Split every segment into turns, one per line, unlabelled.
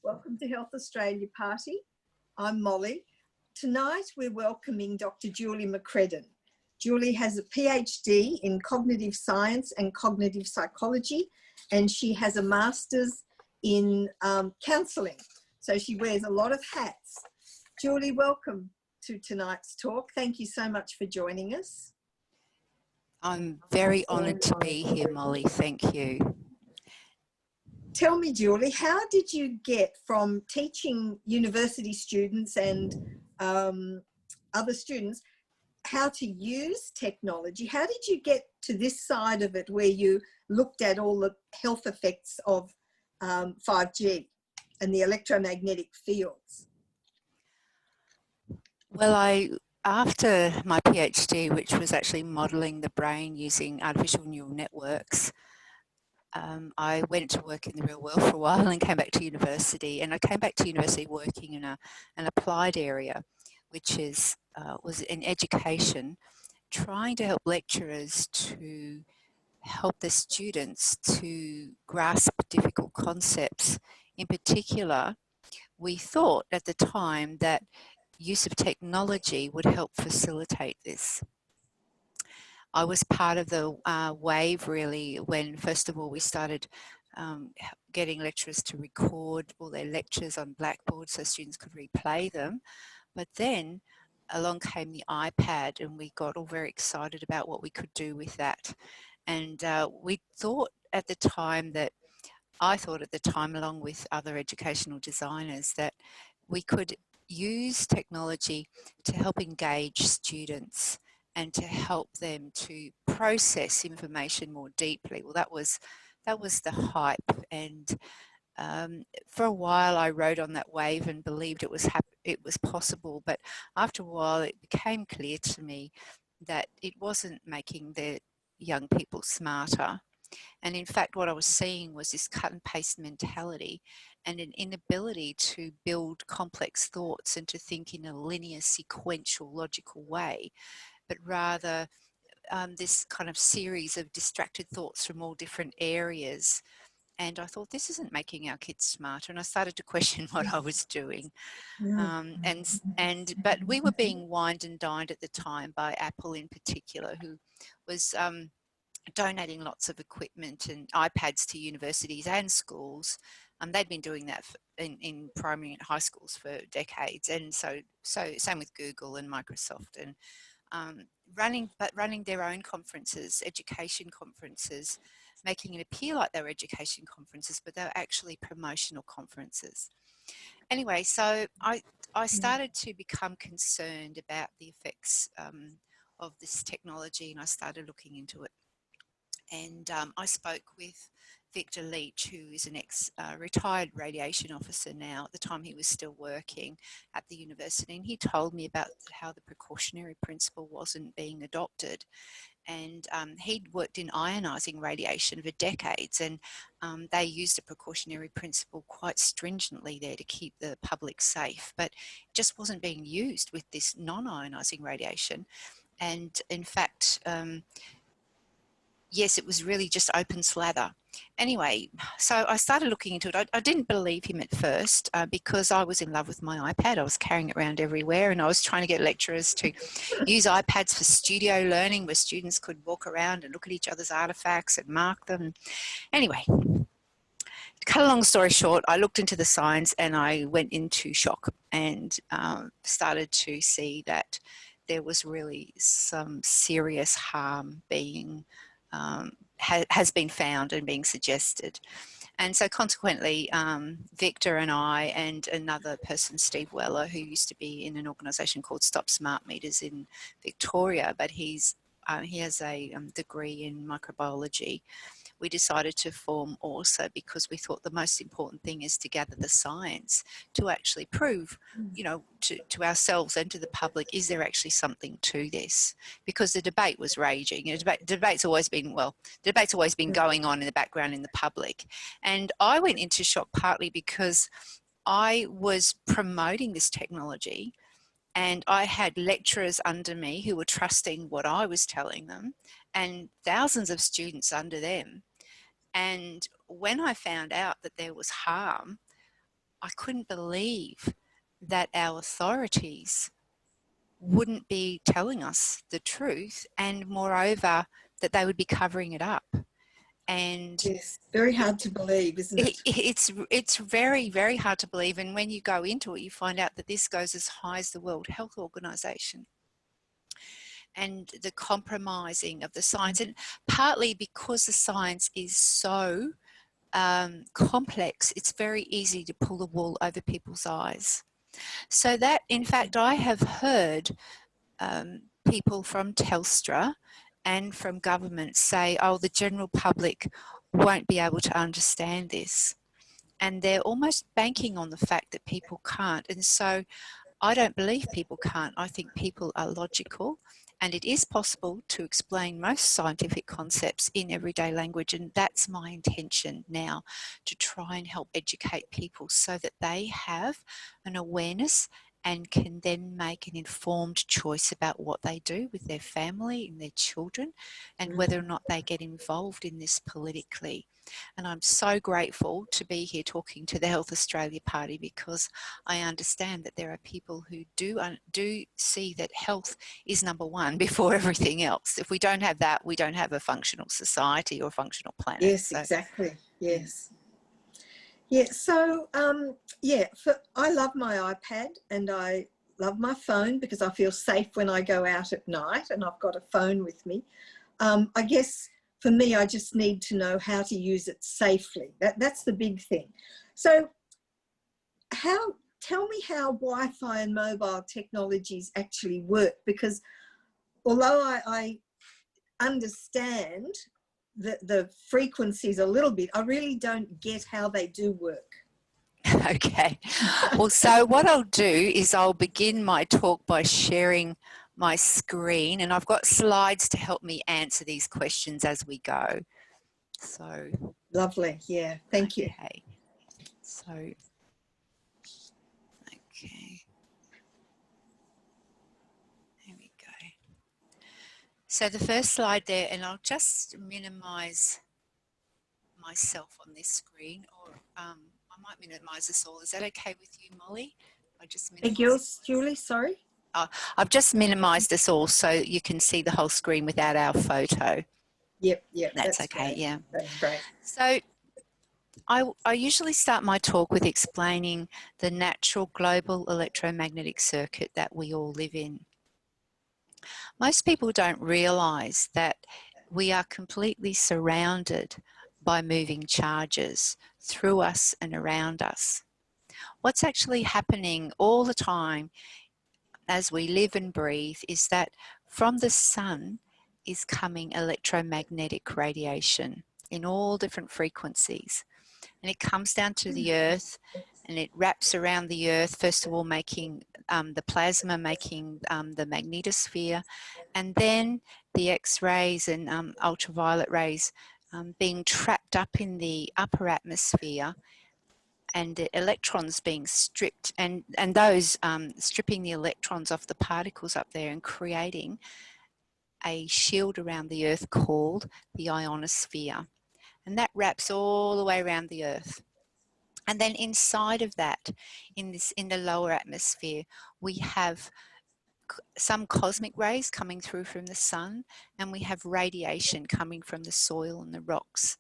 Welcome to Health Australia Party. I'm Molly. Tonight we're welcoming Dr. Julie McCredden. Julie has a PhD in cognitive science and cognitive psychology, and she has a master's in counselling. So she wears a lot of hats. Julie, welcome to tonight's talk. Thank you so much for joining us.
I'm very honoured to be here, Molly. Thank you.
Tell me, Julie, how did you get from teaching university students and other students how to use technology? How did you get to this side of it where you looked at all the health effects of 5G and the electromagnetic fields?
Well, after my PhD, which was actually modelling the brain using artificial neural networks, I went to work in the real world for a while and came back to university. And I came back to university working in an applied area, which was in education, trying to help lecturers to help the students to grasp difficult concepts. In particular, we thought at the time that use of technology would help facilitate this. I was part of the wave really when, first of all, we started getting lecturers to record all their lectures on Blackboard so students could replay them. But then along came the iPad and we got all very excited about what we could do with that. And we thought at the time that, I thought at the time along with other educational designers, that we could use technology to help engage students and to help them to process information more deeply. Well, that was the hype, and for a while I rode on that wave and believed it was possible. But after a while, it became clear to me that it wasn't making the young people smarter. And in fact, what I was seeing was this cut and paste mentality and an inability to build complex thoughts and to think in a linear, sequential, logical way, but rather this kind of series of distracted thoughts from all different areas. And I thought, this isn't making our kids smarter. And I started to question what I was doing. But we were being wined and dined at the time by Apple in particular, who was donating lots of equipment and iPads to universities and schools. They'd been doing that in primary and high schools for decades. And so same with Google and Microsoft, and running their own conferences, education conferences, making it appear like they were education conferences, but they were actually promotional conferences. Anyway, so I started to become concerned about the effects of this technology, and I started looking into it. And I spoke with Victor Leach, who is an ex-retired radiation officer now. At the time he was still working at the university, and he told me about how the precautionary principle wasn't being adopted. And he'd worked in ionising radiation for decades, and they used a precautionary principle quite stringently there to keep the public safe, but it just wasn't being used with this non-ionising radiation. And in fact, yes, it was really just open slather. Anyway, so I started looking into it. I didn't believe him at first because I was in love with my iPad. I was carrying it around everywhere, and I was trying to get lecturers to use iPads for studio learning where students could walk around and look at each other's artifacts and mark them. Anyway, to cut a long story short, I looked into the science and I went into shock and started to see that there was really some serious harm being has been found and being suggested. And so consequently, Victor and I and another person, Steve Weller, who used to be in an organisation called Stop Smart Meters in Victoria, but he has a degree in microbiology. We decided to form ORSAA because we thought the most important thing is to gather the science to actually prove, you know, to ourselves and to the public, is there actually something to this? Because the debate was raging. You know, debate's always been going on in the background in the public. And I went into shock partly because I was promoting this technology and I had lecturers under me who were trusting what I was telling them and thousands of students under them. And when I found out that there was harm, I couldn't believe that our authorities wouldn't be telling us the truth, and moreover, that they would be covering it up. And
yes, very hard to believe, isn't it?
It's very, very hard to believe. And when you go into it, you find out that this goes as high as the World Health Organization. And the compromising of the science, and partly because the science is so complex, it's very easy to pull the wool over people's eyes. So that, in fact, I have heard people from Telstra and from government say, oh, the general public won't be able to understand this. And they're almost banking on the fact that people can't. And so I don't believe people can't. I think people are logical, and it is possible to explain most scientific concepts in everyday language. And that's my intention now, to try and help educate people so that they have an awareness and can then make an informed choice about what they do with their family and their children, and whether or not they get involved in this politically. And I'm so grateful to be here talking to the Health Australia Party, because I understand that there are people who do see that health is number one before everything else. If we don't have that, we don't have a functional society or a functional planet.
Yes,
so,
exactly. Yes. Yeah, so, I love my iPad and I love my phone because I feel safe when I go out at night, and I've got a phone with me. I guess for me, I just need to know how to use it safely. That's the big thing. So tell me how Wi-Fi and mobile technologies actually work, because although I understand the frequencies a little bit, I really don't get how they do work.
Okay. Well, so what I'll do is I'll begin my talk by sharing my screen, and I've got slides to help me answer these questions as we go. So
lovely. Yeah, thank you.
Okay. So, okay. There we go. So the first slide there, and I'll just minimize myself on this screen, or I might minimize this all. Is that okay with you, Molly? I just
yours, Julie, sorry.
I've just minimized this all so you can see the whole screen without our photo.
Yep,
That's okay,
great.
yeah.
That's great.
So I usually start my talk with explaining the natural global electromagnetic circuit that we all live in. Most people don't realise that we are completely surrounded by moving charges through us and around us. What's actually happening all the time as we live and breathe is that from the sun is coming electromagnetic radiation in all different frequencies. And it comes down to the earth, and it wraps around the earth, first of all making the plasma, making the magnetosphere, and then the X-rays and ultraviolet rays being trapped up in the upper atmosphere, and the electrons being stripped, and those stripping the electrons off the particles up there and creating a shield around the earth called the ionosphere. And that wraps all the way around the earth. And then inside of that, in the lower atmosphere, we have some cosmic rays coming through from the sun, and we have radiation coming from the soil and the rocks.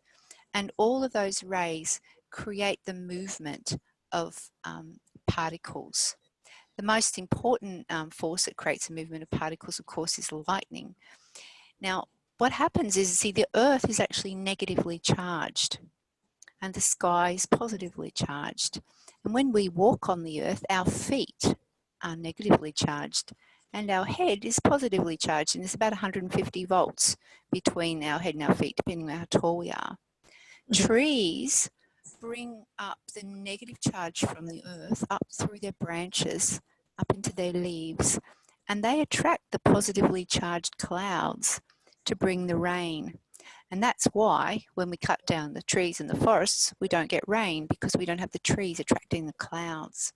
And all of those rays create the movement of particles. The most important force that creates the movement of particles, of course, is lightning. Now, what happens is, see, the earth is actually negatively charged and the sky is positively charged. And when we walk on the earth, our feet are negatively charged and our head is positively charged, and there's about 150 volts between our head and our feet, depending on how tall we are. Trees bring up the negative charge from the earth up through their branches, up into their leaves, and they attract the positively charged clouds to bring the rain. And that's why when we cut down the trees in the forests, we don't get rain, because we don't have the trees attracting the clouds.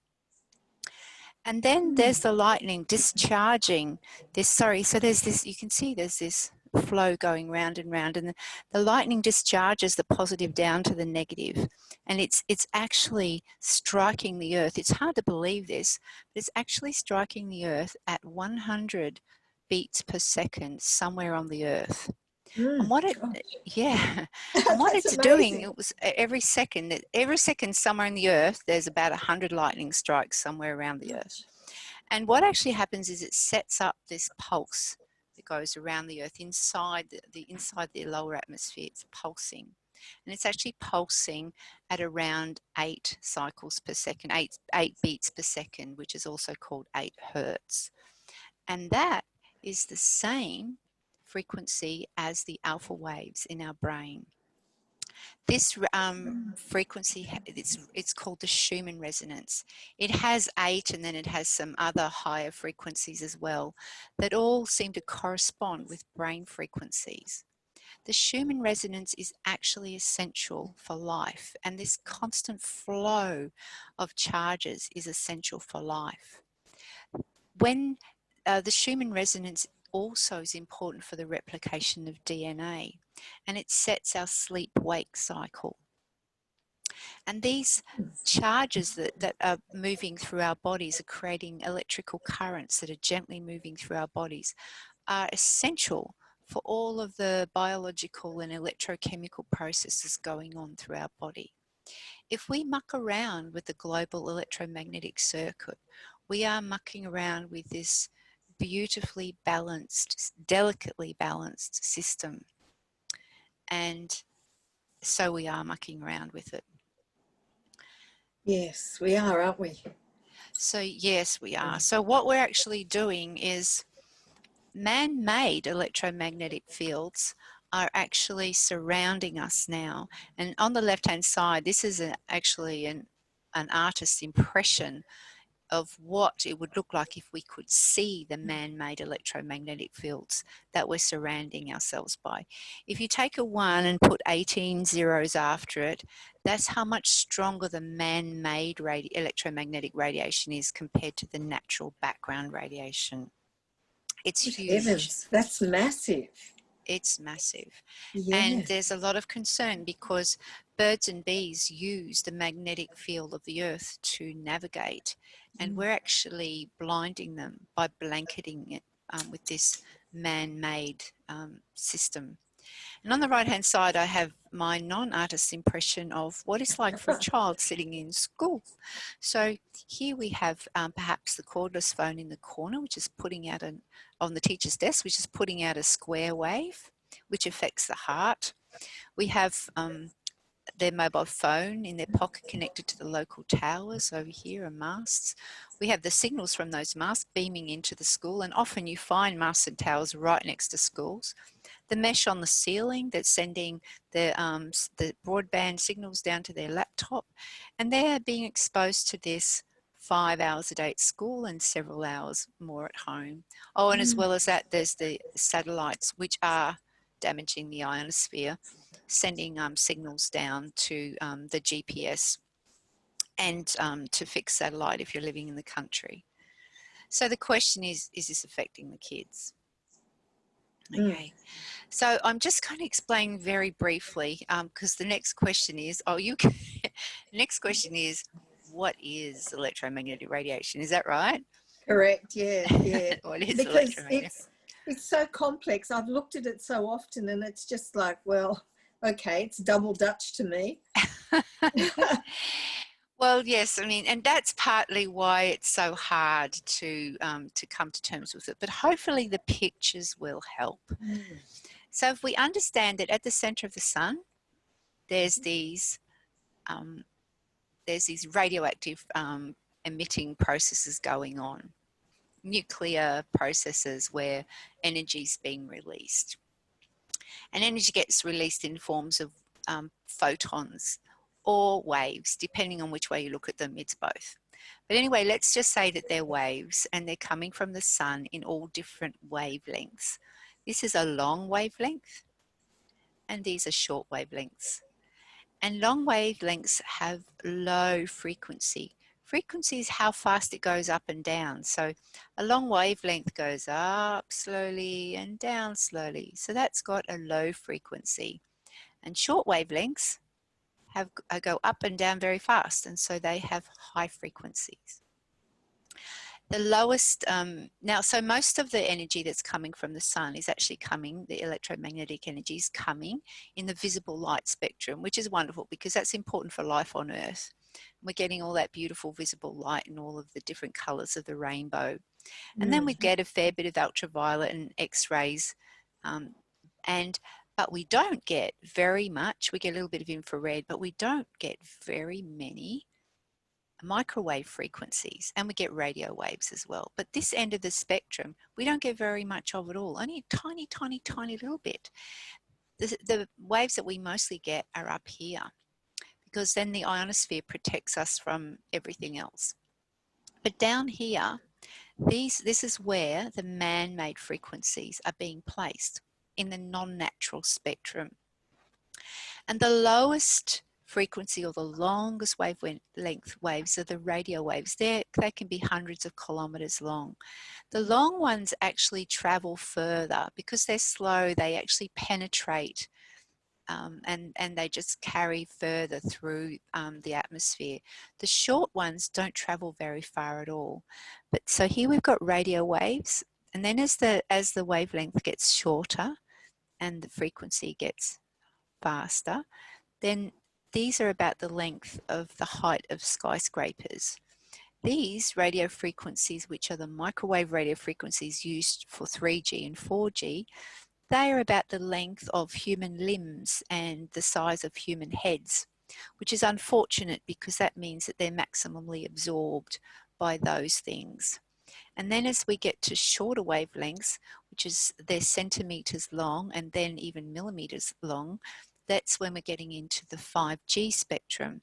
And then there's the lightning discharging this, so there's this, you can see there's this flow going round and round, and the lightning discharges the positive down to the negative, and it's actually striking the earth. It's hard to believe this, but it's actually striking the earth at 100 beats per second somewhere on the earth. And what it, yeah, and what
That's
it's
amazing.
doing, it was every second somewhere in the earth, there's about 100 lightning strikes somewhere around the earth. And what actually happens is it sets up this pulse that goes around the earth inside the lower atmosphere. It's pulsing, and it's actually pulsing at around 8 cycles per second, 8 beats per second, which is also called 8 hertz. And that is the same frequency as the alpha waves in our brain. This frequency, it's called the Schumann resonance. It has 8, and then it has some other higher frequencies as well that all seem to correspond with brain frequencies. The Schumann resonance is actually essential for life, and this constant flow of charges is essential for life. When the Schumann resonance also is important for the replication of DNA, and it sets our sleep-wake cycle. And these charges that are moving through our bodies are creating electrical currents that are gently moving through our bodies, are essential for all of the biological and electrochemical processes going on through our body. If we muck around with the global electromagnetic circuit, we are mucking around with this beautifully balanced, delicately balanced system. And so we are mucking around with it.
Yes, we are, aren't we?
So yes, we are. So what we're actually doing is man-made electromagnetic fields are actually surrounding us now. And on the left-hand side, this is actually an artist's impression of what it would look like if we could see the man-made electromagnetic fields that we're surrounding ourselves by. If you take a 1 and put 18 zeros after it, that's how much stronger the man-made electromagnetic radiation is compared to the natural background radiation. It's huge.
Heavens, that's massive.
It's massive.
Yeah.
And there's a lot of concern because birds and bees use the magnetic field of the earth to navigate, and we're actually blinding them by blanketing it with this man-made system. And on the right-hand side, I have my non-artist impression of what it's like for a child sitting in school. So here we have perhaps the cordless phone in the corner, which is putting out on the teacher's desk, which is putting out a square wave, which affects the heart. We have their mobile phone in their pocket connected to the local towers over here and masts. We have the signals from those masts beaming into the school, and often you find masts and towers right next to schools. The mesh on the ceiling that's sending the broadband signals down to their laptop, and they're being exposed to this 5 hours a day at school and several hours more at home. Oh, and as well as that, there's the satellites, which are damaging the ionosphere, sending signals down to the GPS and to fixed satellite if you're living in the country. So the question is this affecting the kids? Okay, so I'm just going to explain very briefly because the next question is, next question is, what is electromagnetic radiation? Is that right?
Correct, yeah, yeah.
What is
Because
electromagnetic?
it's so complex. I've looked at it so often and it's just like, well, okay, it's double Dutch to me.
Well, yes, I mean, and that's partly why it's so hard to come to terms with it, but hopefully the pictures will help. So if we understand that at the center of the sun, there's these radioactive emitting processes going on, nuclear processes where energy is being released. And energy gets released in forms of photons or waves, depending on which way you look at them, it's both. But anyway, let's just say that they're waves and they're coming from the sun in all different wavelengths. This is a long wavelength and these are short wavelengths. And long wavelengths have low frequency Frequency is how fast it goes up and down. So a long wavelength goes up slowly and down slowly. So that's got a low frequency. And short wavelengths go up and down very fast, and so they have high frequencies. The lowest, so most of the energy that's coming from the sun is actually coming, the electromagnetic energy is coming in the visible light spectrum, which is wonderful because that's important for life on Earth. We're getting all that beautiful visible light and all of the different colours of the rainbow. And then we get a fair bit of ultraviolet and X-rays, but we don't get very much. We get a little bit of infrared, but we don't get very many microwave frequencies, and we get radio waves as well. But this end of the spectrum, we don't get very much of it all, only a tiny, tiny, tiny little bit. The waves that we mostly get are up here, because then the ionosphere protects us from everything else. But down here, this is where the man-made frequencies are being placed in the non-natural spectrum. And the lowest frequency, or the longest wavelength waves, are the radio waves. They can be hundreds of kilometers long. The long ones actually travel further because they're slow. They actually penetrate and they just carry further through the atmosphere. The short ones don't travel very far at all. But so here we've got radio waves, and then as the wavelength gets shorter and the frequency gets faster, then these are about the length of the height of skyscrapers. These radio frequencies, which are the microwave radio frequencies used for 3G and 4G, they are about the length of human limbs and the size of human heads, which is unfortunate because that means that they're maximally absorbed by those things. And then as we get to shorter wavelengths, which is they're centimeters long and then even millimeters long, that's when we're getting into the 5G spectrum,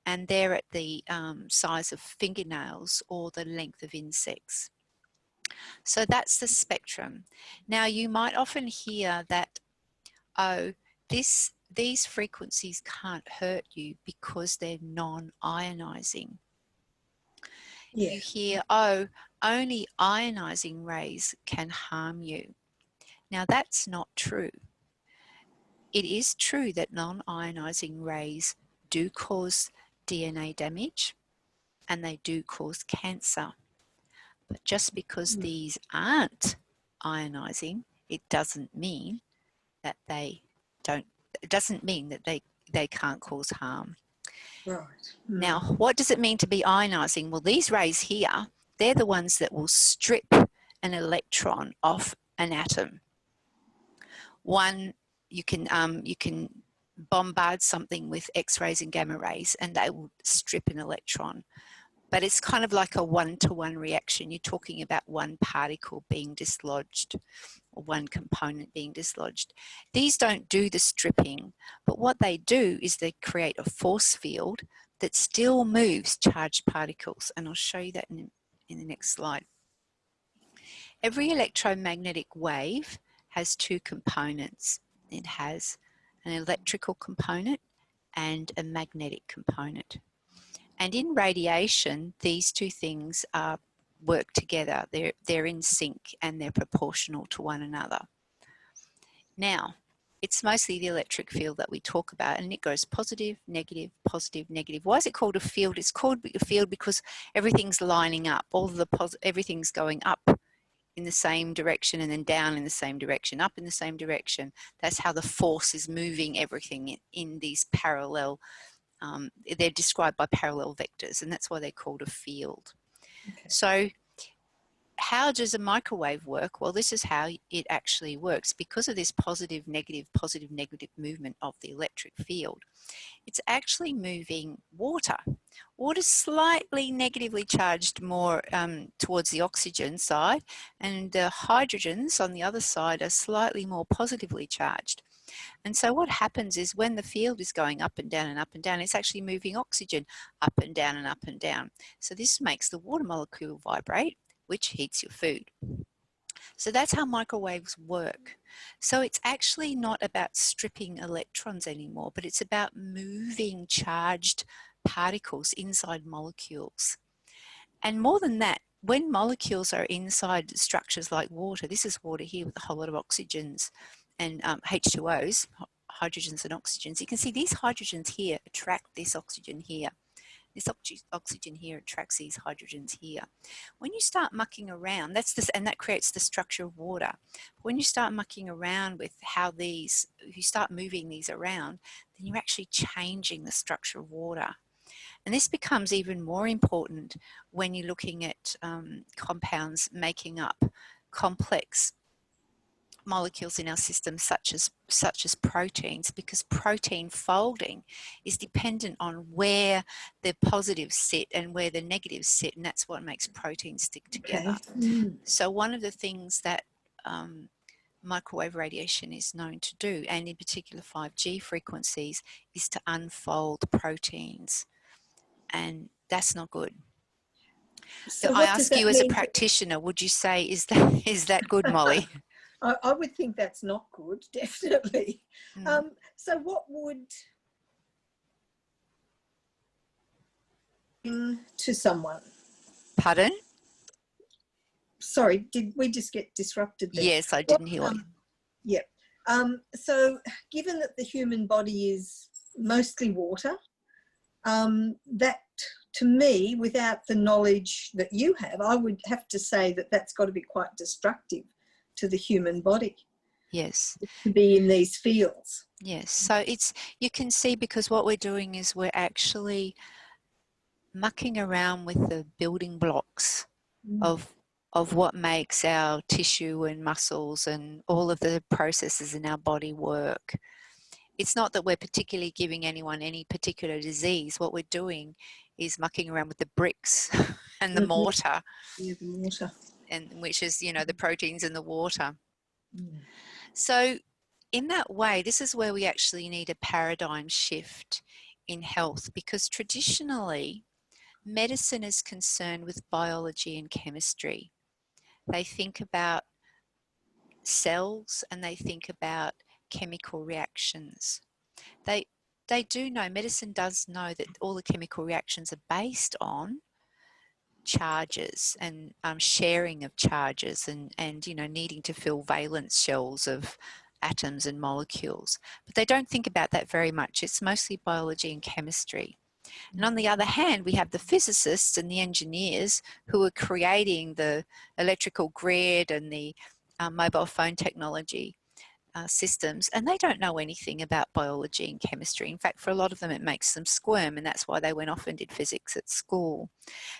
and they're at the size of fingernails or the length of insects. So that's the spectrum. Now you might often hear that, oh, these frequencies can't hurt you because they're non-ionizing. Yeah. You hear, oh, only ionizing rays can harm you. Now that's not true. It is true that non-ionizing rays do cause DNA damage and they do cause cancer. But just because these aren't ionizing, it doesn't mean that they can't cause harm. Right. Now, what does it mean to be ionizing? Well, these rays here, they're the ones that will strip an electron off an atom. You can bombard something with X-rays and gamma rays and they will strip an electron. But it's kind of like a one-to-one reaction. You're talking about one particle being dislodged or one component being dislodged. These don't do the stripping, but what they do is they create a force field that still moves charged particles. And I'll show you that in the next slide. Every electromagnetic wave has two components. It has an electrical component and a magnetic component. And in radiation, these two things work together. They're in sync and they're proportional to one another. Now, it's mostly the electric field that we talk about, and it goes positive, negative, positive, negative. Why is it called a field? It's called a field because everything's lining up. Everything's going up in the same direction and then down in the same direction, up in the same direction. That's how the force is moving everything in these parallel. They're described by parallel vectors, and that's why they're called a field. Okay. So how does a microwave work? Well, this is how it actually works. Because of this positive, negative movement of the electric field, it's actually moving water. Water's slightly negatively charged more towards the oxygen side, and the hydrogens on the other side are slightly more positively charged. And so what happens is when the field is going up and down and up and down, it's actually moving oxygen up and down and up and down. So this makes the water molecule vibrate, which heats your food. So that's how microwaves work. So it's actually not about stripping electrons anymore, but it's about moving charged particles inside molecules. And more than that, when molecules are inside structures like water, this is water here with a whole lot of oxygens and H2Os, hydrogens and oxygens. You can see these hydrogens here attract this oxygen here. This oxygen here attracts these hydrogens here. When you start mucking around, and that creates the structure of water. When you start mucking around with if you start moving these around, then you're actually changing the structure of water. And this becomes even more important when you're looking at compounds making up complex molecules in our system such as proteins, because protein folding is dependent on where the positives sit and where the negatives sit, and that's what makes proteins stick together. So one of the things that microwave radiation is known to do, and in particular 5G frequencies, is to unfold proteins, and that's not good. So I ask you as a practitioner, would you say is that good, Molly?
I would think that's not good, definitely. So what would to someone?
Pardon?
Sorry, did we just get disrupted there?
Yes, I didn't hear you.
Yeah. So given that the human body is mostly water, that to me, without the knowledge that you have, I would have to say that that's got to be quite destructive to the human body.
Yes.
To be in these fields.
Yes. So you can see, because what we're doing is we're actually mucking around with the building blocks of what makes our tissue and muscles and all of the processes in our body work. It's not that we're particularly giving anyone any particular disease. What we're doing is mucking around with the bricks and the mortar.
Yeah, the mortar.
And which is, the proteins in the water. So in that way, this is where we actually need a paradigm shift in health, because traditionally medicine is concerned with biology and chemistry. They think about cells and they think about chemical reactions. They do know, medicine does know that all the chemical reactions are based on charges and sharing of charges and needing to fill valence shells of atoms and molecules. But they don't think about that very much. It's mostly biology and chemistry. And on the other hand, we have the physicists and the engineers who are creating the electrical grid and the mobile phone technology systems, and they don't know anything about biology and chemistry. In fact, for a lot of them, it makes them squirm, and that's why they went off and did physics at school.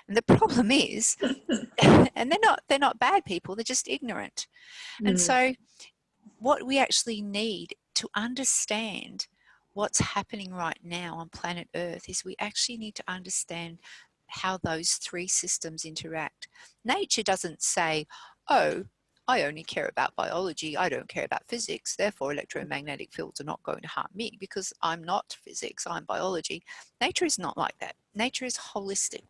And the problem is, and they're not bad people, they're just ignorant. And so what we actually need to understand what's happening right now on planet Earth is we actually need to understand how those three systems interact. Nature doesn't say, oh, I only care about biology, I don't care about physics, therefore electromagnetic fields are not going to harm me because I'm not physics, I'm biology. Nature is not like that. Nature is holistic.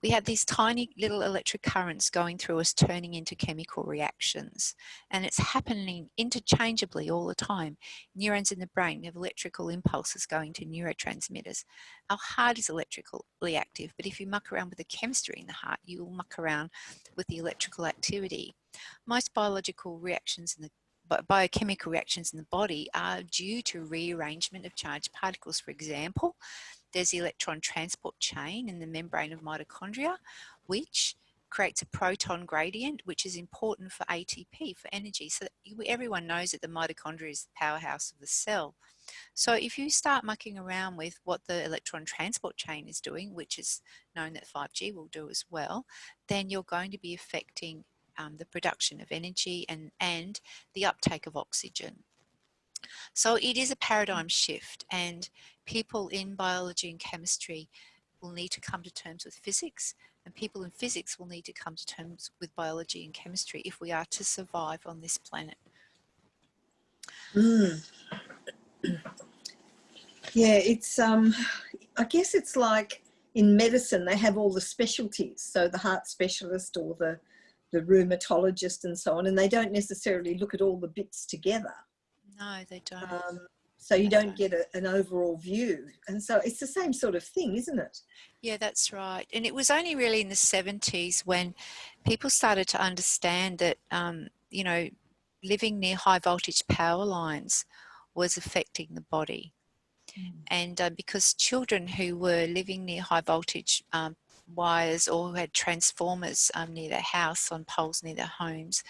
We have these tiny little electric currents going through us, turning into chemical reactions, and it's happening interchangeably all the time. Neurons in the brain, we have electrical impulses going to neurotransmitters. Our heart is electrically active, but if you muck around with the chemistry in the heart, you will muck around with the electrical activity. Most biological reactions in the biochemical reactions in the body are due to rearrangement of charged particles. For example, there's the electron transport chain in the membrane of mitochondria, which creates a proton gradient, which is important for ATP, for energy. So everyone knows that the mitochondria is the powerhouse of the cell. So if you start mucking around with what the electron transport chain is doing, which is known that 5G will do as well, then you're going to be affecting the production of energy and the uptake of oxygen. So it is a paradigm shift, and people in biology and chemistry will need to come to terms with physics, and people in physics will need to come to terms with biology and chemistry if we are to survive on this planet.
Yeah, it's I guess it's like in medicine they have all the specialties, so the heart specialist or the rheumatologist and so on, and they don't necessarily look at all the bits together.
No, they don't.
So you
That's
don't
right.
get an overall view. And so it's the same sort of thing, isn't it?
Yeah, that's right. And it was only really in the 70s when people started to understand that, you know, living near high voltage power lines was affecting the body. And because children who were living near high voltage wires or who had transformers near their house, on poles near their homes,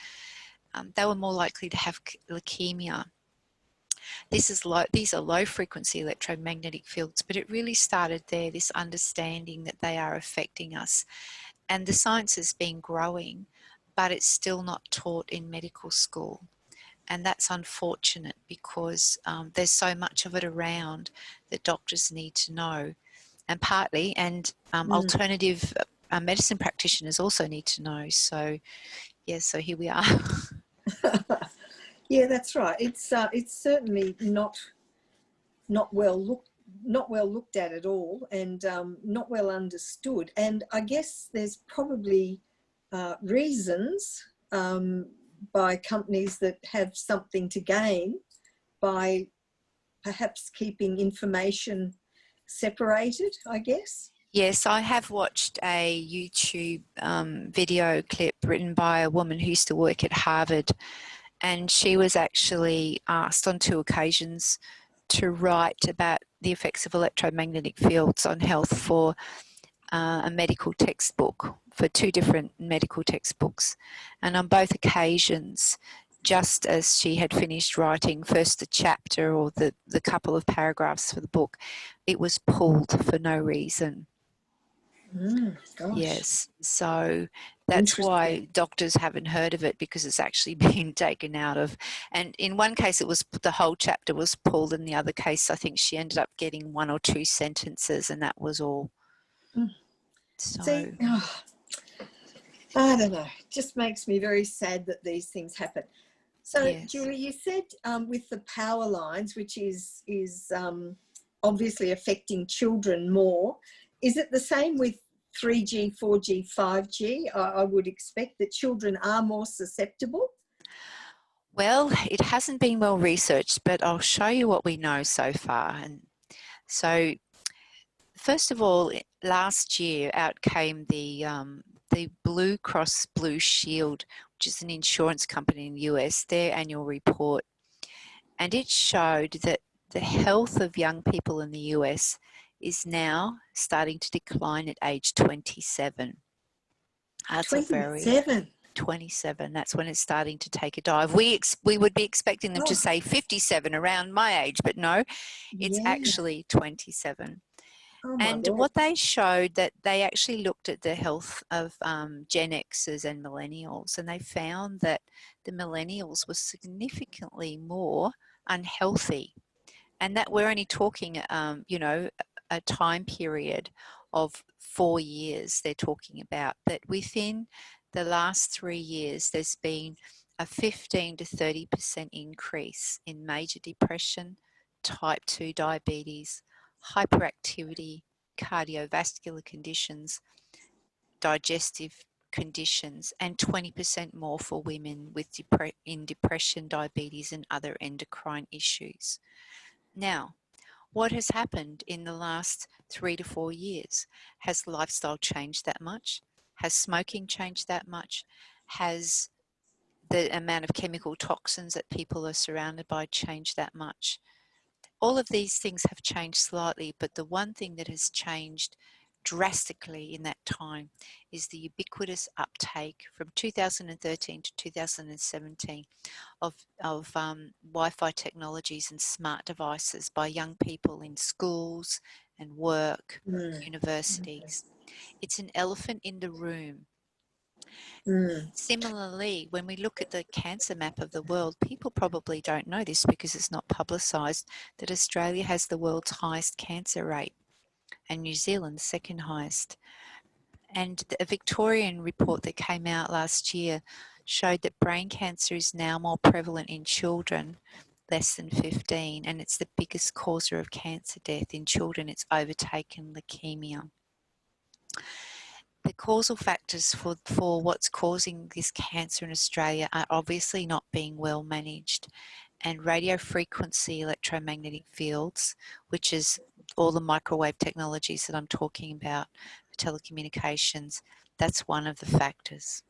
they were more likely to have leukemia. These are low frequency electromagnetic fields, but it really started there, this understanding that they are affecting us. And the science has been growing, but it's still not taught in medical school. And that's unfortunate because there's so much of it around that doctors need to know. And partly, and alternative medicine practitioners also need to know. So, yeah, so here we are.
Yeah, that's right. It's certainly not well looked at all, and not well understood. And I guess there's probably reasons by companies that have something to gain by perhaps keeping information separated, I guess.
Yes, I have watched a YouTube video clip written by a woman who used to work at Harvard, and she was actually asked on 2 occasions to write about the effects of electromagnetic fields on health for a medical textbook, for 2 different medical textbooks. And on both occasions, just as she had finished writing first the chapter or the couple of paragraphs for the book, it was pulled for no reason.
Gosh.
Yes, so that's why doctors haven't heard of it, because it's actually been taken out of. And in one case, it was the whole chapter was pulled. In the other case, I think she ended up getting 1 or 2 sentences, and that was all. So,
see, I don't know. It just makes me very sad that these things happen. So,
yes.
Julie, you said with the power lines, which is obviously affecting children more, is it the same with 3G, 4G, 5G? I would expect that children are more susceptible.
Well, it hasn't been well researched, but I'll show you what we know so far. And so, first of all, last year out came the Blue Cross Blue Shield, which is an insurance company in the US, their annual report. And it showed that the health of young people in the US is now starting to decline at age 27. That's
27.
27, that's when it's starting to take a dive. We would be expecting them to say 57 around my age, but no, it's actually 27. And what they showed, that they actually looked at the health of Gen Xers and millennials, and they found that the millennials were significantly more unhealthy, and that we're only talking, you know, a time period of 4 years. They're talking about that within the last 3 years, there's been a 15 to 30% increase in major depression, type 2 diabetes, hyperactivity, cardiovascular conditions, digestive conditions, and 20% more for women with depression, diabetes, and other endocrine issues. Now, what has happened in the last 3 to 4 years? Has lifestyle changed that much? Has smoking changed that much? Has the amount of chemical toxins that people are surrounded by changed that much? All of these things have changed slightly, but the one thing that has changed drastically in that time is the ubiquitous uptake from 2013 to 2017 of Wi-Fi technologies and smart devices by young people in schools and work, universities. It's an elephant in the room. Similarly, when we look at the cancer map of the world, people probably don't know this because it's not publicised, that Australia has the world's highest cancer rate and New Zealand's second highest. And a Victorian report that came out last year showed that brain cancer is now more prevalent in children less than 15, and it's the biggest causer of cancer death in children. It's overtaken leukemia. The causal factors for what's causing this cancer in Australia are obviously not being well managed. and radio frequency electromagnetic fields, which is all the microwave technologies that I'm talking about for telecommunications. That's one of the factors.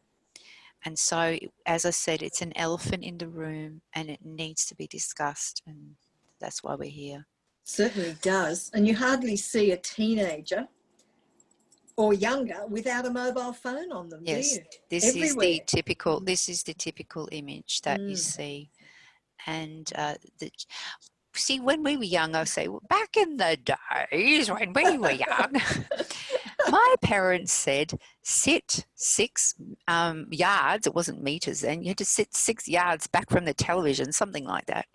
And so, as I said, it's an elephant in the room and it needs to be discussed, and that's why we're here.
Certainly does. And you hardly see a teenager or younger without a mobile phone on them,
Yes,
do you?
this
Everywhere.
is the typical image that you see. And see, when we were young, I say, well, back in the days when we were young, my parents said, sit 6 yards, it wasn't meters then, you had to sit 6 yards back from the television, something like that.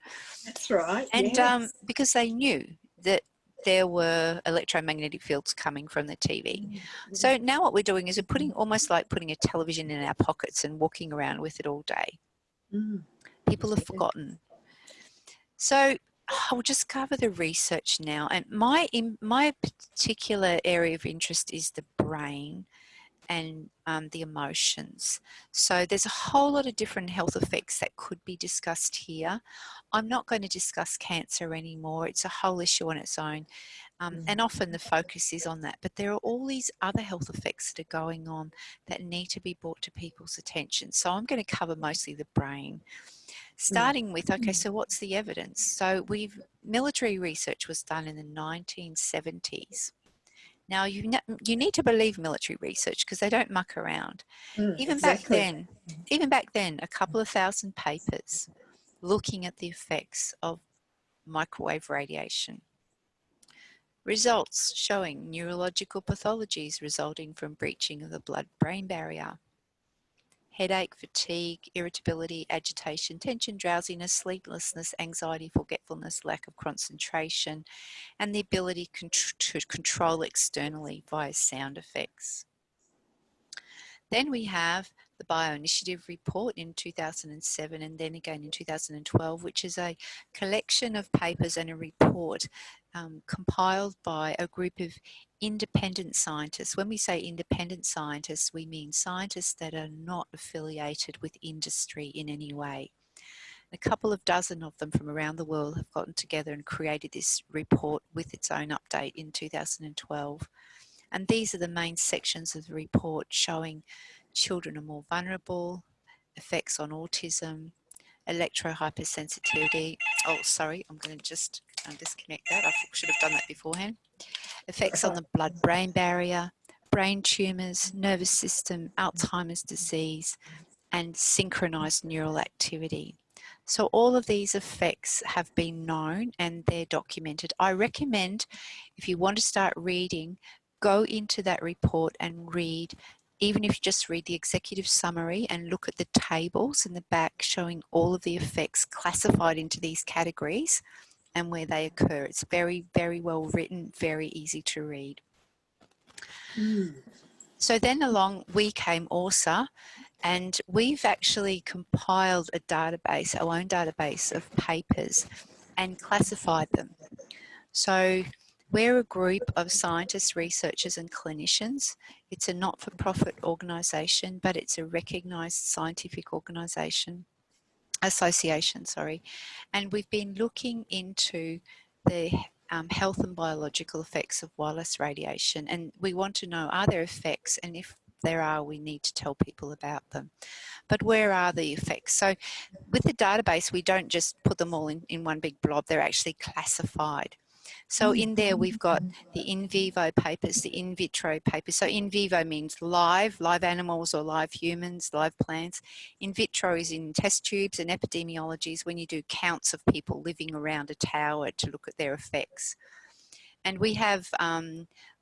That's right,
And
yes.
because they knew that there were electromagnetic fields coming from the TV. So now what we're doing is we're putting, almost like putting a television in our pockets and walking around with it all day. People have forgotten. So I'll just cover the research now. And my particular area of interest is the brain and the emotions. So there's a whole lot of different health effects that could be discussed here. I'm not going to discuss cancer anymore. It's a whole issue on its own. And often the focus is on that. But there are all these other health effects that are going on that need to be brought to people's attention. So I'm going to cover mostly the brain. Starting with, okay, so what's the evidence? So military research was done in the 1970s. Now, you need to believe military research because they don't muck around. Even back then, a couple of thousand papers looking at the effects of microwave radiation. Results showing neurological pathologies resulting from breaching of the blood-brain barrier. Headache, fatigue, irritability, agitation, tension, drowsiness, sleeplessness, anxiety, forgetfulness, lack of concentration, and the ability to control externally via sound effects. Then we have the Bioinitiative report in 2007 and then again in 2012, which is a collection of papers and a report compiled by a group of independent scientists. When we say independent scientists, we mean scientists that are not affiliated with industry in any way. A couple of dozen of them from around the world have gotten together and created this report with its own update in 2012. And these are the main sections of the report showing children are more vulnerable, effects on autism, electrohypersensitivity. Oh, sorry, I'm going to just disconnect that. I should have done that beforehand. Effects on the blood-brain barrier, brain tumours, nervous system, Alzheimer's disease, and synchronized neural activity. So all of these effects have been known and they're documented. I recommend, if you want to start reading, go into that report and read, even if you just read the executive summary and look at the tables in the back showing all of the effects classified into these categories and where they occur. It's very, very well written, very easy to read. So then along we came ORSAA, and we've actually compiled a database, our own database of papers and classified them. So we're a group of scientists, researchers and clinicians. It's a not-for-profit organisation, but it's a recognised scientific association, and we've been looking into the health and biological effects of wireless radiation, and we want to know, are there effects, and if there are, we need to tell people about them. But where are the effects? So with the database, we don't just put them all in one big blob, they're actually classified. So in there we've got the in vivo papers, the in vitro papers. So in vivo means live animals or live humans, live plants. In vitro is in test tubes, and epidemiology is when you do counts of people living around a tower to look at their effects. And we have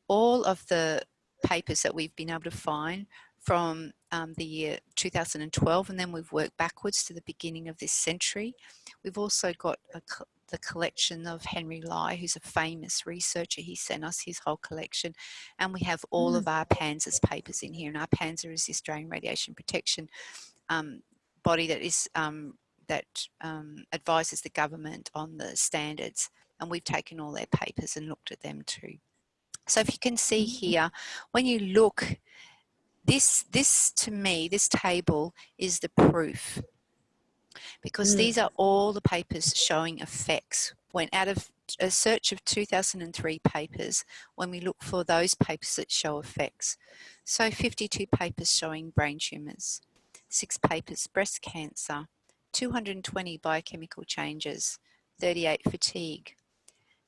all of the papers that we've been able to find from the year 2012, and then we've worked backwards to the beginning of this century. We've also got the collection of Henry Lai, who's a famous researcher. He sent us his whole collection, and we have all of our PANZA's papers in here. And our PANZA is the Australian Radiation Protection body that is advises the government on the standards, and we've taken all their papers and looked at them too. So if you can see here, when you look, this to me, this table is the proof. because these are all the papers showing effects. When out of a search of 2003 papers, when we look for those papers that show effects. So 52 papers showing brain tumours, 6 papers breast cancer, 220 biochemical changes, 38 fatigue,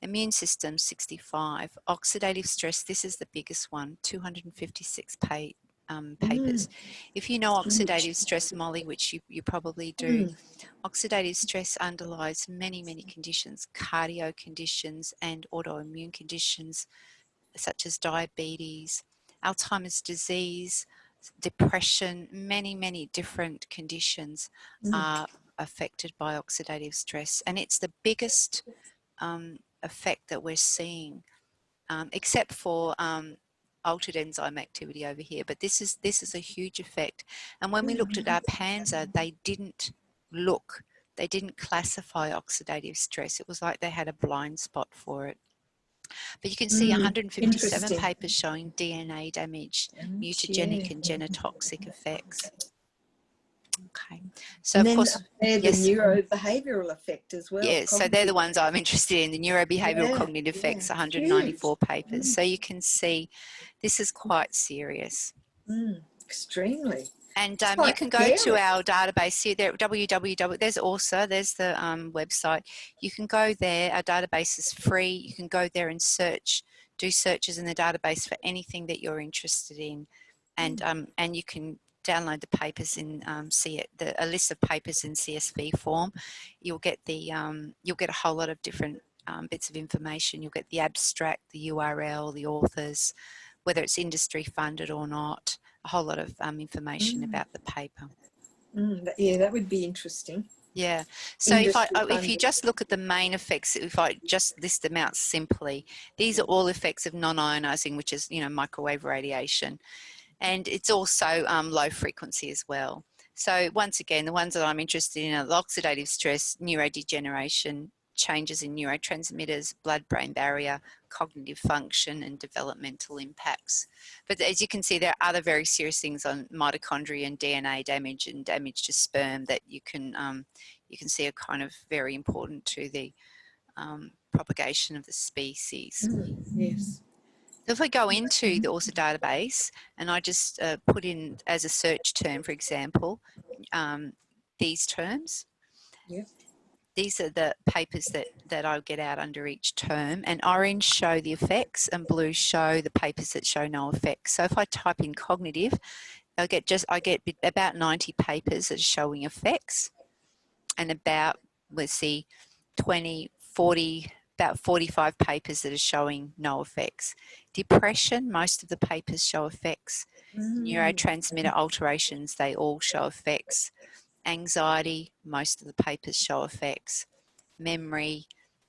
immune system 65, oxidative stress, this is the biggest one, 256 papers. If you know oxidative stress, Molly, which you probably do, oxidative stress underlies many, many conditions, cardio conditions and autoimmune conditions such as diabetes, Alzheimer's disease, depression, many, many different conditions are affected by oxidative stress. And it's the biggest effect that we're seeing, except for altered enzyme activity over here, but this is a huge effect. And when we looked at our Panzer, they didn't classify oxidative stress. It was like they had a blind spot for it. But you can see 157 papers showing DNA damage, mutagenic and genotoxic effects. Okay, so
and
of course,
they're the neurobehavioural effect as well.
Yes, so they're the ones I'm interested in, the neurobehavioural cognitive effects, 194 papers. So you can see this is quite serious.
Extremely.
And you can go to our database here, there, www, there's ORSAA, there's the website. You can go there, our database is free. You can go there and search, do searches in the database for anything that you're interested in. And you can download the papers in a list of papers in CSV form. You'll get you'll get a whole lot of different bits of information. You'll get the abstract, the URL, the authors, whether it's industry funded or not, a whole lot of information about the paper.
Yeah, that would be interesting.
Yeah. So if you just look at the main effects, if I just list them out simply, these are all effects of non-ionizing, which is, microwave radiation. And it's also low frequency as well. So once again, the ones that I'm interested in are oxidative stress, neurodegeneration, changes in neurotransmitters, blood-brain barrier, cognitive function, and developmental impacts. But as you can see, there are other very serious things on mitochondria and DNA damage and damage to sperm that you can see are kind of very important to the propagation of the species.
Yes.
So if I go into the ORSAA database and I just put in as a search term, for example, these terms, these are the papers that I'll get out under each term, and orange show the effects and blue show the papers that show no effects. So if I type in cognitive, I get about 90 papers that are showing effects, and about, let's see, 20, 40, about 45 papers that are showing no effects. Depression, most of the papers show effects. Neurotransmitter alterations, they all show effects. Anxiety, most of the papers show effects. Memory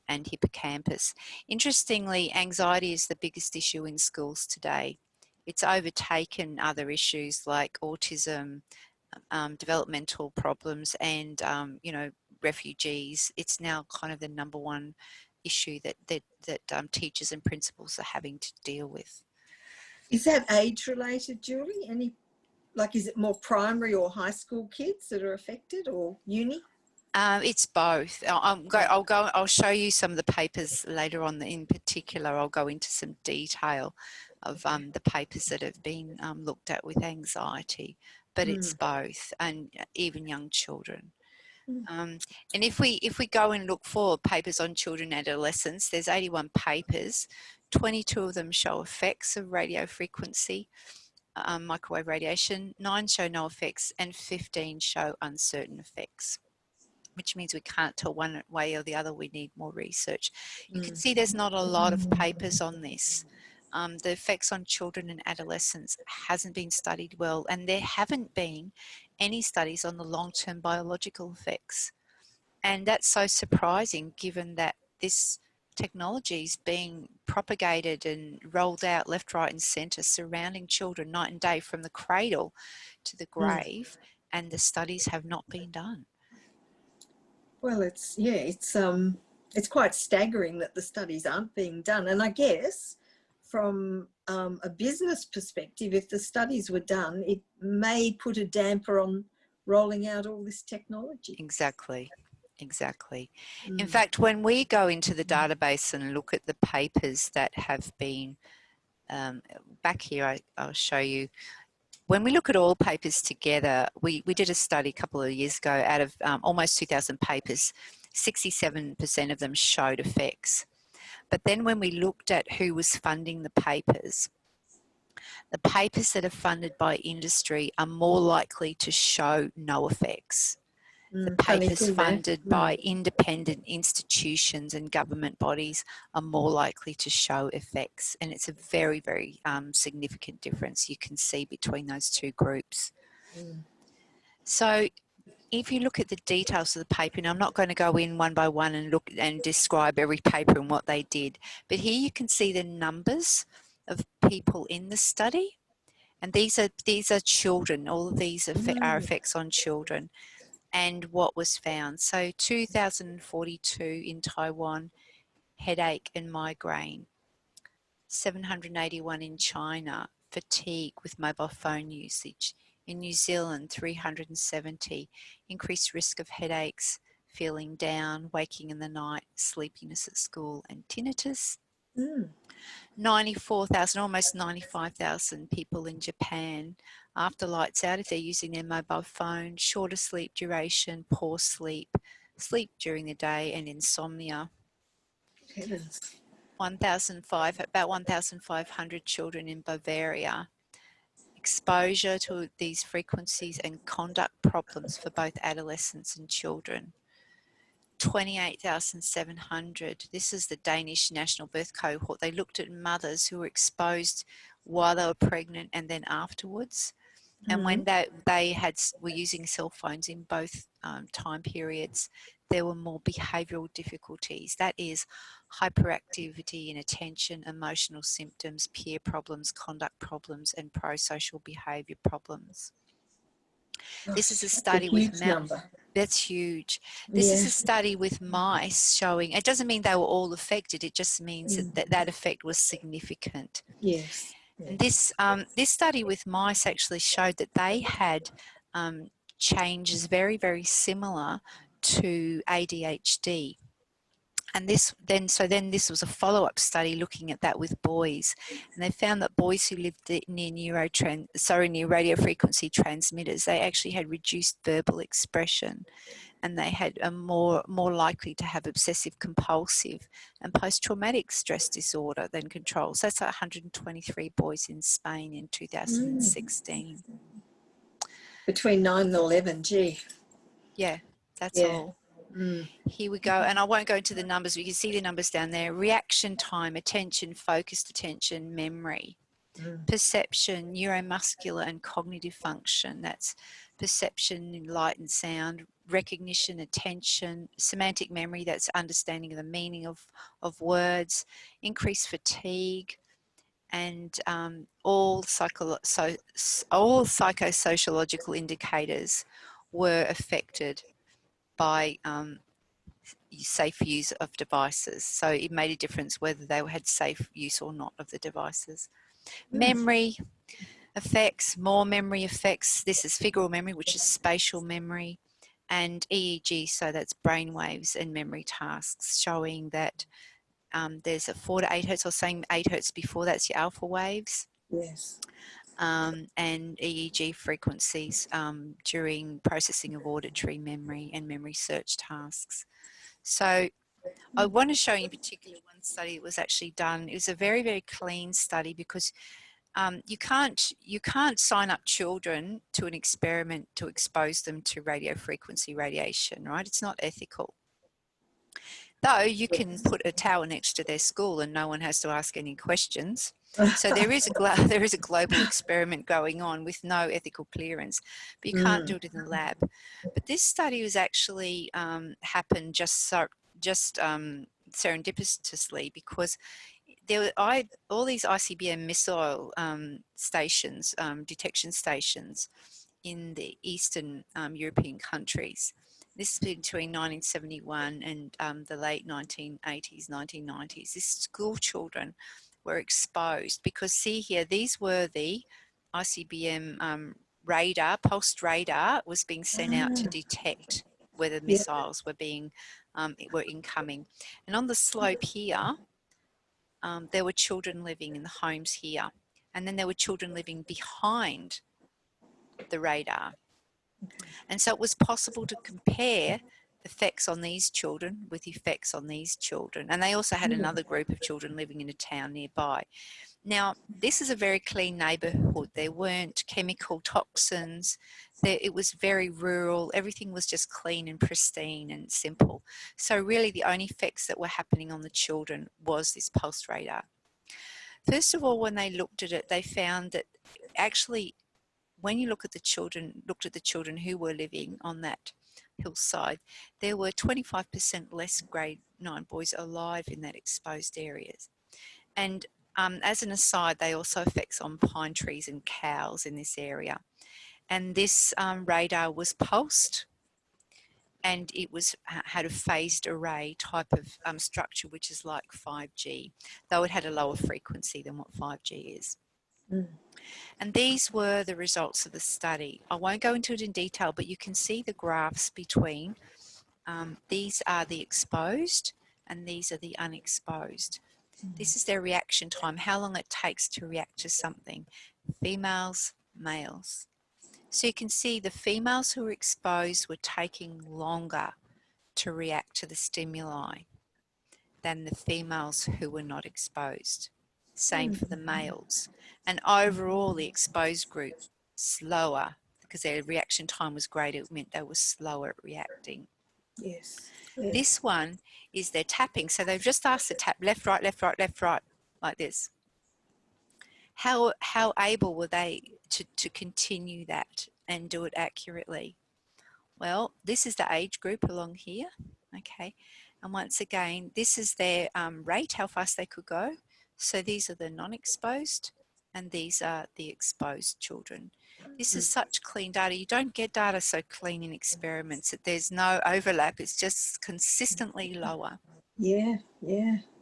and hippocampus. Interestingly, anxiety is the biggest issue in schools today. It's overtaken other issues like autism, developmental problems, and refugees. It's now kind of the number one issue that teachers and principals are having to deal with.
Is that age related, Julie? Is it more primary or high school kids that are affected, or uni?
It's both. I'll show you some of the papers later on. In particular, I'll go into some detail of the papers that have been looked at with anxiety, but it's both, and even young children. And if we go and look for papers on children and adolescents, there's 81 papers. 22 of them show effects of radiofrequency, microwave radiation. 9 show no effects, and 15 show uncertain effects, which means we can't tell one way or the other. We need more research. You can see there's not a lot of papers on this. The effects on children and adolescents hasn't been studied well, and there haven't been any studies on the long-term biological effects. And that's so surprising, given that this technology is being propagated and rolled out left, right and centre, surrounding children night and day from the cradle to the grave, and the studies have not been done.
Well, it's quite staggering that the studies aren't being done. And I guess from a business perspective, if the studies were done, it may put a damper on rolling out all this technology.
Exactly. Exactly. In
Mm.
fact, when we go into the database and look at the papers that have been back here, I'll show you. When we look at all papers together, we did a study a couple of years ago. Out of almost 2,000 papers, 67% of them showed effects. But then when we looked at who was funding the papers that are funded by industry are more likely to show no effects. The papers funded by independent institutions and government bodies are more likely to show effects. And it's a very, very significant difference you can see between those two groups. So if you look at the details of the paper, and I'm not going to go in one by one and look and describe every paper and what they did, but here you can see the numbers of people in the study. And these are children. All of these are effects on children. And what was found. So 2,042 in Taiwan, headache and migraine. 781 in China, fatigue with mobile phone usage. In New Zealand, 370, increased risk of headaches, feeling down, waking in the night, sleepiness at school, and tinnitus. 94,000, almost 95,000 people in Japan after lights out if they're using their mobile phone, shorter sleep duration, poor sleep, sleep during the day, and insomnia.
Heavens.
About 1,500 children in Bavaria. Exposure to these frequencies and conduct problems for both adolescents and children. 28,700. This is the Danish National Birth Cohort. They looked at mothers who were exposed while they were pregnant and then afterwards. And when they were using cell phones in both time periods, there were more behavioural difficulties. That is hyperactivity in attention, emotional symptoms, peer problems, conduct problems, and pro-social behaviour problems. This is a study with that's huge. This is a study with mice showing, it doesn't mean they were all affected, it just means that effect was significant.
Yes.
And this study with mice actually showed that they had changes very, very similar to ADHD. And this then this was a follow-up study looking at that with boys, and they found that boys who lived near radiofrequency transmitters, they actually had reduced verbal expression, and they had a more likely to have obsessive compulsive and post-traumatic stress disorder than controls. So that's 123 boys in Spain in 2016.
Between 9 and 11, gee.
Yeah, that's all. Here we go, and I won't go into the numbers. We can see the numbers down there. Reaction time, attention, focused attention, memory, perception, neuromuscular and cognitive function. That's perception, light and sound, recognition, attention, semantic memory, that's understanding of the meaning of words, increased fatigue, and all psychosociological indicators were affected by safe use of devices. So it made a difference whether they had safe use or not of the devices. Memory effects, more memory effects. This is figural memory, which is spatial memory, and EEG, so that's brain waves and memory tasks, showing that there's a 4 to 8 hertz, or saying 8 hertz before, that's your alpha waves.
Yes.
And EEG frequencies during processing of auditory memory and memory search tasks. So I want to show you in particular one study that was actually done. It was a very, very clean study, because you can't sign up children to an experiment to expose them to radio frequency radiation, right? It's not ethical. Though you can put a tower next to their school and no one has to ask any questions. So there is a global experiment going on with no ethical clearance, but you can't do it in the lab. But this study was actually happened just serendipitously, because there were all these ICBM missile stations, detection stations in the Eastern European countries. This is between 1971 and the late 1980s, 1990s. These school children were exposed, because see here, these were the ICBM radar, pulsed radar, was being sent out to detect whether missiles were were incoming. And on the slope here, there were children living in the homes here, and then there were children living behind the radar. And so it was possible to compare effects on these children with effects on these children. And they also had another group of children living in a town nearby. Now, this is a very clean neighbourhood. There weren't chemical toxins. It was very rural. Everything was just clean and pristine and simple. So really the only effects that were happening on the children was this pulse radar. First of all, when they looked at it, they found that actually when you looked at the children who were living on that hillside, there were 25% less grade 9 boys alive in that exposed areas. And as an aside, they also effects on pine trees and cows in this area. And this radar was pulsed, and it had a phased array type of structure, which is like 5G, though it had a lower frequency than what 5G is. And these were the results of the study. I won't go into it in detail, but you can see the graphs between. These are the exposed and these are the unexposed. This is their reaction time, how long it takes to react to something. Females, males. So you can see the females who were exposed were taking longer to react to the stimuli than the females who were not exposed. Same for the males. And overall, the exposed group, slower, because their reaction time was greater. It meant they were slower at reacting.
Yes.
This one is their tapping. So they've just asked to tap left, right, left, right, left, right, like this. How able were they to continue that and do it accurately? Well, this is the age group along here, okay? And once again, this is their rate, how fast they could go. So these are the non-exposed and these are the exposed children. This is such clean data. You don't get data so clean in experiments. There's no overlap. It's just consistently lower.
Yeah.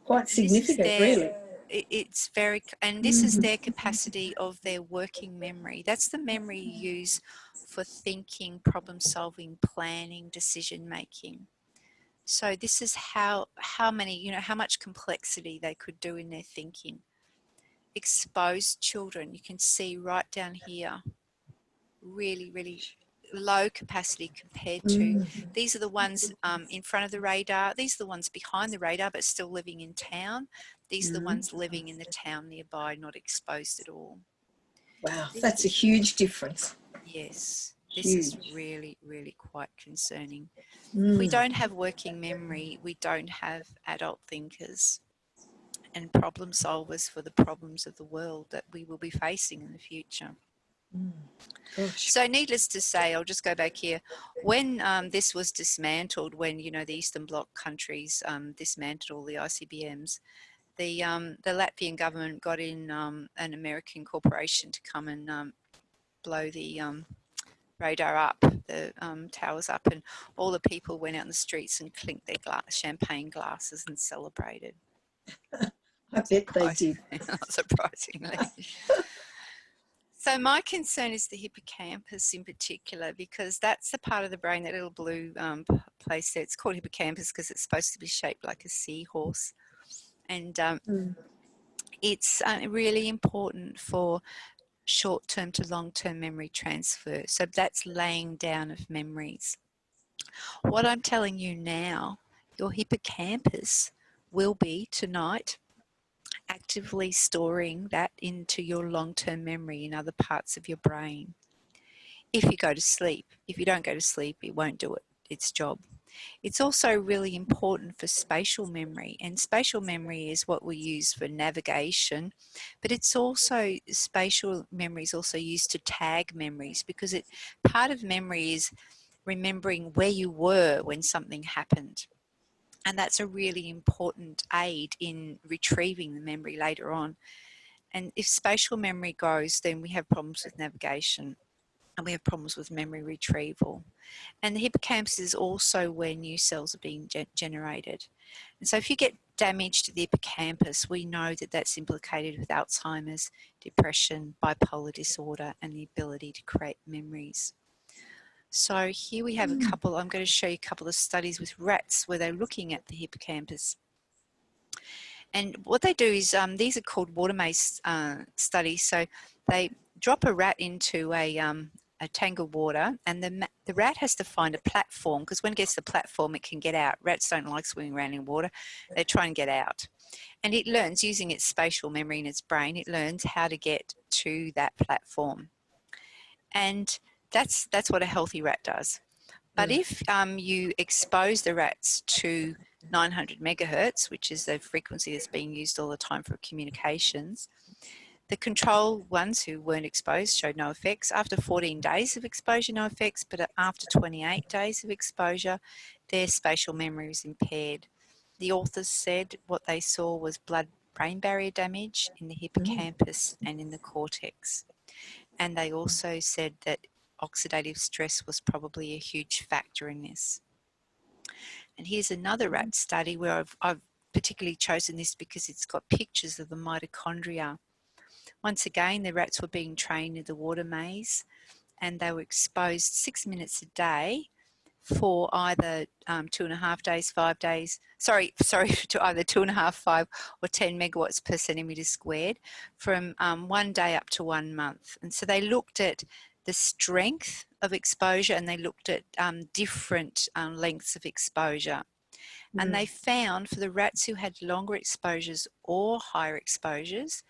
Quite significant, really.
It's very, and this is their capacity of their working memory. That's the memory you use for thinking, problem solving, planning, decision making. So this is how many, how much complexity they could do in their thinking. Exposed children, you can see right down here, really, really low capacity compared to, these are the ones in front of the radar, these are the ones behind the radar but still living in town, these are the ones living in the town nearby, not exposed at all.
Wow, that's a huge difference.
Yes, this is really, really quite concerning. If we don't have working memory, we don't have adult thinkers and problem solvers for the problems of the world that we will be facing in the future. So needless to say, I'll just go back here. When this was dismantled, when, the Eastern Bloc countries dismantled all the ICBMs, the Latvian government got in an American corporation to come and blow the radar up, the towers up, and all the people went out in the streets and clinked their champagne glasses and celebrated.
I bet they did.
Not surprisingly. So my concern is the hippocampus in particular, because that's the part of the brain, that little blue place there. It's called hippocampus because it's supposed to be shaped like a seahorse. And it's really important for short-term to long-term memory transfer. So that's laying down of memories. What I'm telling you now, your hippocampus will be tonight actively storing that into your long-term memory in other parts of your brain. If you go to sleep, if you don't go to sleep, it won't do its job. It's also really important for spatial memory, and spatial memory is what we use for navigation, but it's also, spatial memory is also used to tag memories, because part of memory is remembering where you were when something happened. And that's a really important aid in retrieving the memory later on. And if spatial memory goes, then we have problems with navigation. and we have problems with memory retrieval. And the hippocampus is also where new cells are being generated. And so if you get damage to the hippocampus, we know that that's implicated with Alzheimer's, depression, bipolar disorder, and the ability to create memories. So here we have a couple, I'm going to show you a couple of studies with rats where they're looking at the hippocampus. And what they do is, these are called water maze studies. So they drop a rat into a tangled water, and the rat has to find a platform, because when it gets to the platform, it can get out. Rats don't like swimming around in water. They try and get out. And it learns, using its spatial memory in its brain, it learns how to get to that platform. And that's what a healthy rat does. But if you expose the rats to 900 megahertz, which is the frequency that's being used all the time for communications, the control ones who weren't exposed showed no effects. After 14 days of exposure, no effects, but after 28 days of exposure, their spatial memory was impaired. The authors said what they saw was blood-brain barrier damage in the hippocampus and in the cortex. And they also said that oxidative stress was probably a huge factor in this. And here's another rat study where I've particularly chosen this because it's got pictures of the mitochondria. Once again, the rats were being trained in the water maze, and they were exposed 6 minutes a day for either 2.5 days, 5 days, sorry, to either 2.5, 5 or 10 megawatts per centimetre squared from 1 day up to 1 month. And so they looked at the strength of exposure, and they looked at different lengths of exposure. And they found for the rats who had longer exposures or higher exposures,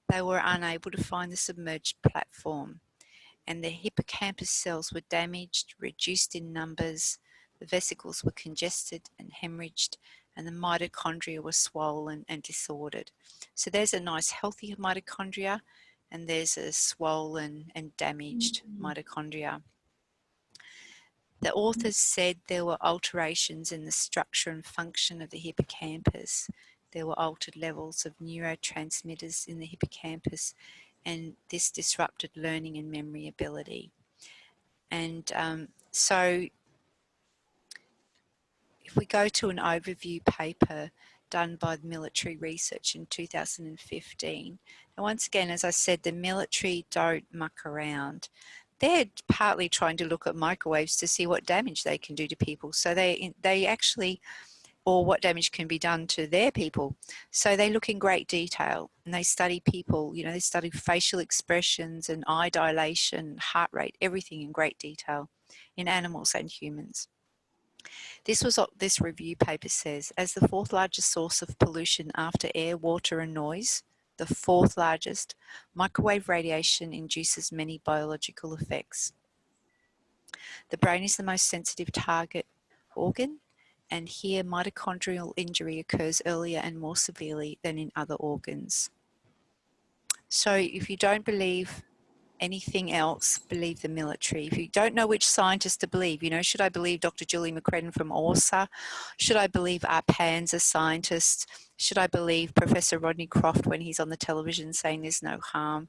they were unable to find the submerged platform. And the hippocampus cells were damaged, reduced in numbers, the vesicles were congested and hemorrhaged, and the mitochondria were swollen and disordered. So there's a nice healthy mitochondria, and there's a swollen and damaged mitochondria. The authors said there were alterations in the structure and function of the hippocampus. There were altered levels of neurotransmitters in the hippocampus, and this disrupted learning and memory ability. And so if we go to an overview paper done by the military research in 2015, and once again, as I said, the military don't muck around. They're partly trying to look at microwaves to see what damage they can do to people. So they actually, or what damage can be done to their people. So they look in great detail, and they study people, you know, they study facial expressions and eye dilation, heart rate, everything in great detail in animals and humans. This was what this review paper says: as the fourth largest source of pollution after air, water and noise, the fourth largest, microwave radiation induces many biological effects. The brain is the most sensitive target organ, and here mitochondrial injury occurs earlier and more severely than in other organs. So if you don't believe anything else, believe the military. If you don't know which scientist to believe, you know, should I believe Dr. Julie McCredden from ORSAA? Should I believe our PANS, a scientist? Should I believe Professor Rodney Croft when he's on the television saying there's no harm?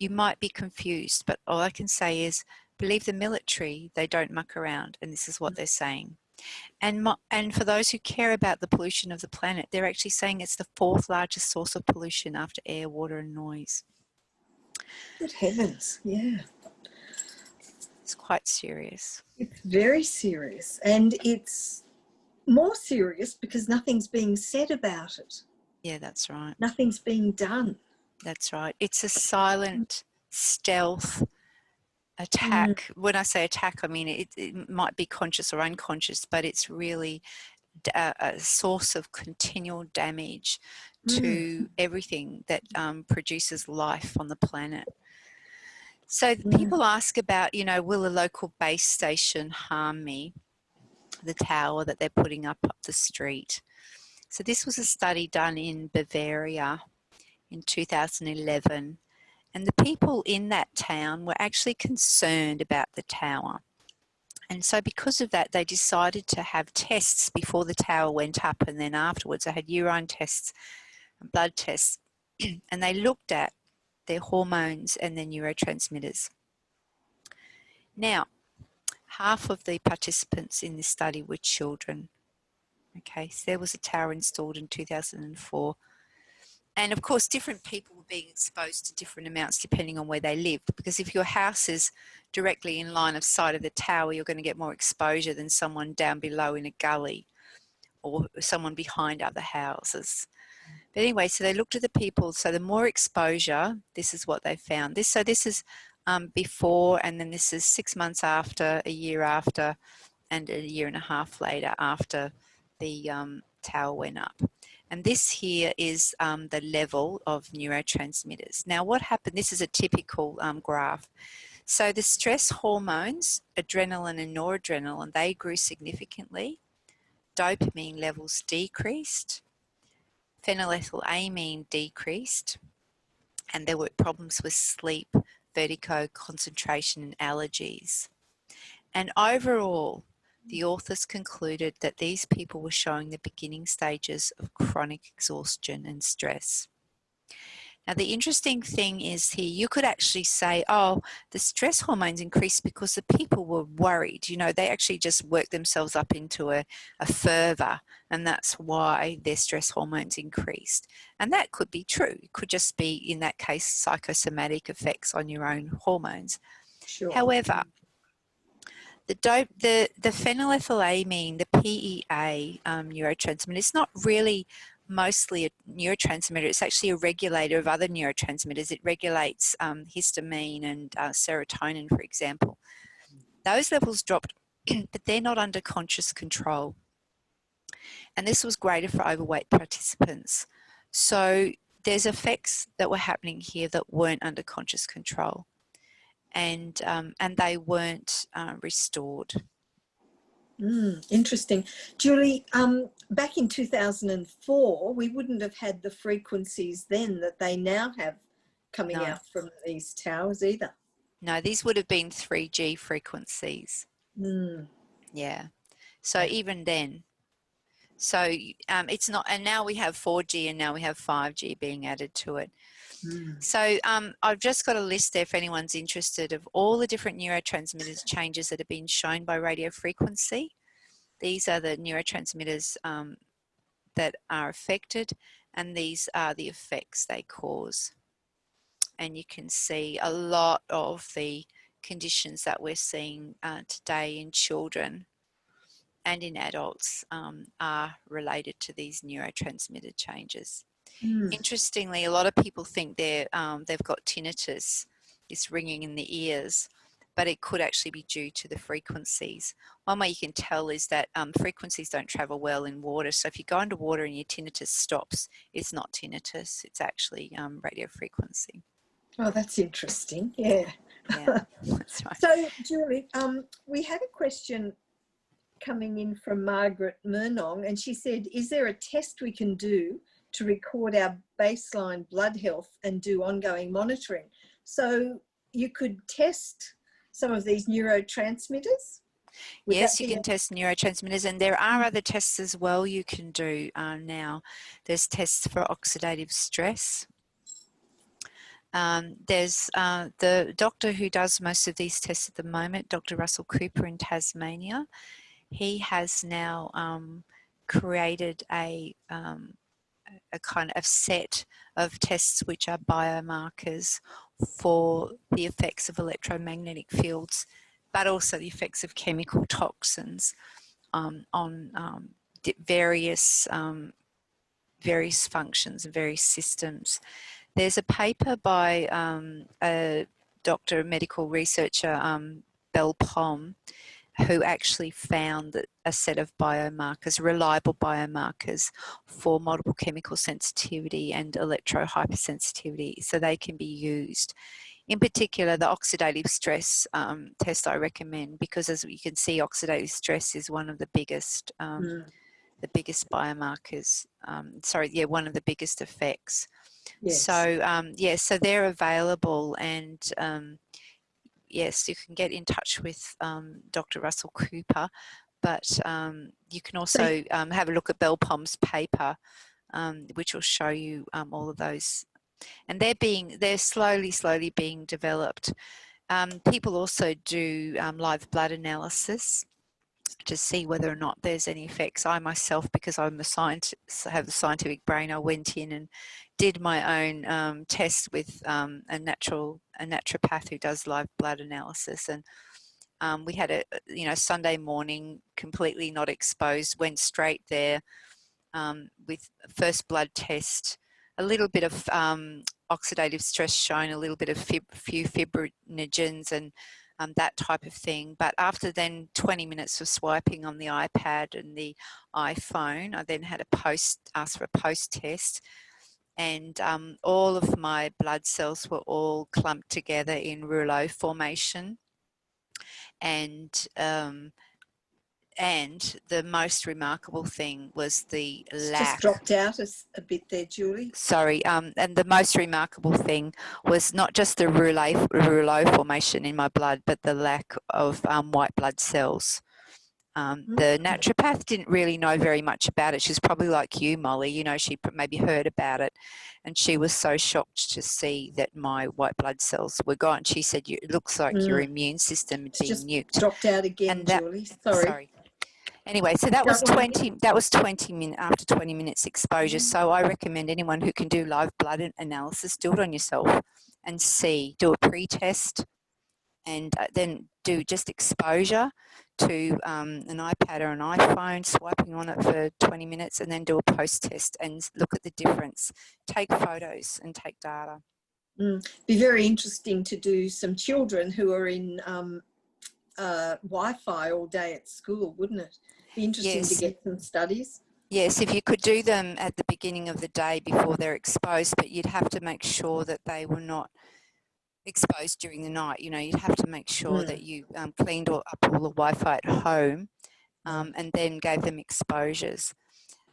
You might be confused, but all I can say is believe the military. They don't muck around, and this is what they're saying. And for those who care about the pollution of the planet, they're actually saying it's the fourth largest source of pollution after air, water and noise.
Good heavens, yeah.
It's quite serious.
It's very serious, and it's more serious because nothing's being said about it.
Yeah, that's right.
Nothing's being done.
That's right. It's a silent, stealth attack. When I say attack, I mean it might be conscious or unconscious, but it's really a source of continual damage to everything that produces life on the planet. So people ask about, you know, will a local base station harm me? The tower that they're putting up the street. So this was a study done in Bavaria in 2011, and the people in that town were actually concerned about the tower. And so because of that, they decided to have tests before the tower went up, and then afterwards they had urine tests and blood tests, and they looked at their hormones and their neurotransmitters. Now, half of the participants in this study were children. Okay, so there was a tower installed in 2004. And of course, different people were being exposed to different amounts depending on where they lived. Because if your house is directly in line of sight of the tower, you're going to get more exposure than someone down below in a gully or someone behind other houses. But anyway, so they looked at the people. So the more exposure, this is what they found. This is before, and then this is 6 months after, a year after, and a year and a half later after the tower went up. And this here is the level of neurotransmitters. Now what happened, this is a typical graph. So the stress hormones, adrenaline and noradrenaline, they grew significantly. Dopamine levels decreased. Phenylethylamine decreased. And there were problems with sleep, vertigo, concentration and allergies. And overall, the authors concluded that these people were showing the beginning stages of chronic exhaustion and stress. Now, the interesting thing is here, you could actually say, oh, the stress hormones increased because the people were worried. You know, they actually just worked themselves up into a fervor, and that's why their stress hormones increased. And that could be true. It could just be, in that case, psychosomatic effects on your own hormones.
Sure.
However, the phenylethylamine, the PEA neurotransmitter, it's not really mostly a neurotransmitter. It's actually a regulator of other neurotransmitters. It regulates histamine and serotonin, for example. Those levels dropped, but they're not under conscious control. And this was greater for overweight participants. So there's effects that were happening here that weren't under conscious control. And they weren't restored.
Interesting. Julie, back in 2004, we wouldn't have had the frequencies then that they now have coming out from these towers either.
No, these would have been 3G frequencies. Yeah. So even then, so it's not, and now we have 4G and now we have 5G being added to it. So I've just got a list there if anyone's interested of all the different neurotransmitters changes that have been shown by radiofrequency. These are the neurotransmitters that are affected, and these are the effects they cause. And you can see a lot of the conditions that we're seeing today in children and in adults are related to these neurotransmitter changes. Interestingly, a lot of people think they've got tinnitus, this ringing in the ears, but it could actually be due to the frequencies. One way you can tell is that frequencies don't travel well in water. So if you go under water and your tinnitus stops, it's not tinnitus, it's actually radio frequency.
Oh, that's interesting. Yeah.
Yeah, that's right.
So, Julie, we had a question coming in from Margaret Murnong, and she said, is there a test we can do to record our baseline blood health and do ongoing monitoring? So you could test some of these neurotransmitters?
Yes, you can test neurotransmitters, and there are other tests as well you can do now. There's tests for oxidative stress. There's the doctor who does most of these tests at the moment, Dr. Russell Cooper in Tasmania. He has now created a kind of set of tests which are biomarkers for the effects of electromagnetic fields, but also the effects of chemical toxins on various functions and various systems. There's a paper by a doctor, medical researcher, Bell Pom, who actually found that a set of biomarkers, reliable biomarkers for multiple chemical sensitivity and electro-hypersensitivity, so they can be used. In particular, the oxidative stress test I recommend, because as you can see, oxidative stress is one of the biggest biomarkers, one of the biggest effects. Yes. So, so they're available, and yes, you can get in touch with Dr. Russell Cooper, but you can also have a look at Bell Pom's paper, which will show you all of those. And they're slowly being developed. People also do live blood analysis to see whether or not there's any effects. I myself, because I'm a scientist, have a scientific brain, I went in and did my own test with a naturopath who does live blood analysis, and we had a Sunday morning, completely not exposed, went straight there with first blood test, a little bit of oxidative stress shown, a little bit of few fibrinogens and that type of thing. But after then 20 minutes of swiping on the iPad and the iPhone, I then had asked for a post test, and all of my blood cells were all clumped together in rouleau formation, and the most remarkable thing was the lack.
Just dropped out a bit there, Julie.
Sorry, and the most remarkable thing was not just the rouleau formation in my blood, but the lack of white blood cells. The naturopath didn't really know very much about it. She's probably like you, Molly. You know, she maybe heard about it, and she was so shocked to see that my white blood cells were gone. She said, "It looks like your immune system had been nuked."
Dropped out again, Julie. Sorry.
Anyway, so that was 20 minutes after 20 minutes exposure. So I recommend anyone who can do live blood analysis, do it on yourself and do a pre-test, and then do just exposure to an iPad or an iPhone, swiping on it for 20 minutes, and then do a post-test and look at the difference. Take photos and take data.
Be very interesting to do some children who are in Wi-Fi all day at school, wouldn't it? Be interesting to get some studies.
Yes, if you could do them at the beginning of the day before they're exposed, but you'd have to make sure that they were not exposed during the night. You know, you'd have to make sure that you cleaned up all the Wi-Fi at home and then gave them exposures.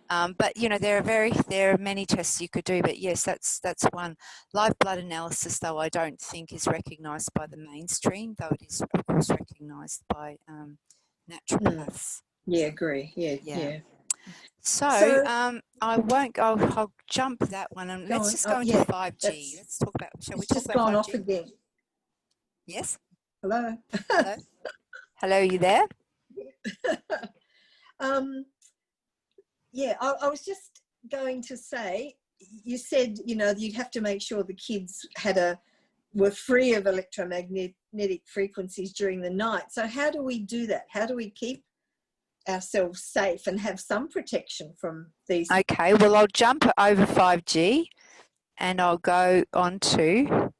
But you know, there are many tests you could do. But yes, that's one. Live blood analysis, though, I don't think is recognised by the mainstream, though it is of course recognised by naturopaths.
Yeah, agree. Yeah.
So I won't go. I'll jump that one, and let's just go into 5G. Let's talk about. Shall we talk about 5G? It's just gone off again. Yes.
Hello.
Hello. Hello. You there?
Yeah, I was just going to say, you said, you know, you'd have to make sure the kids were free of electromagnetic frequencies during the night. So how do we do that? How do we keep ourselves safe and have some protection from these?
Okay, well, I'll jump over 5G and I'll go on to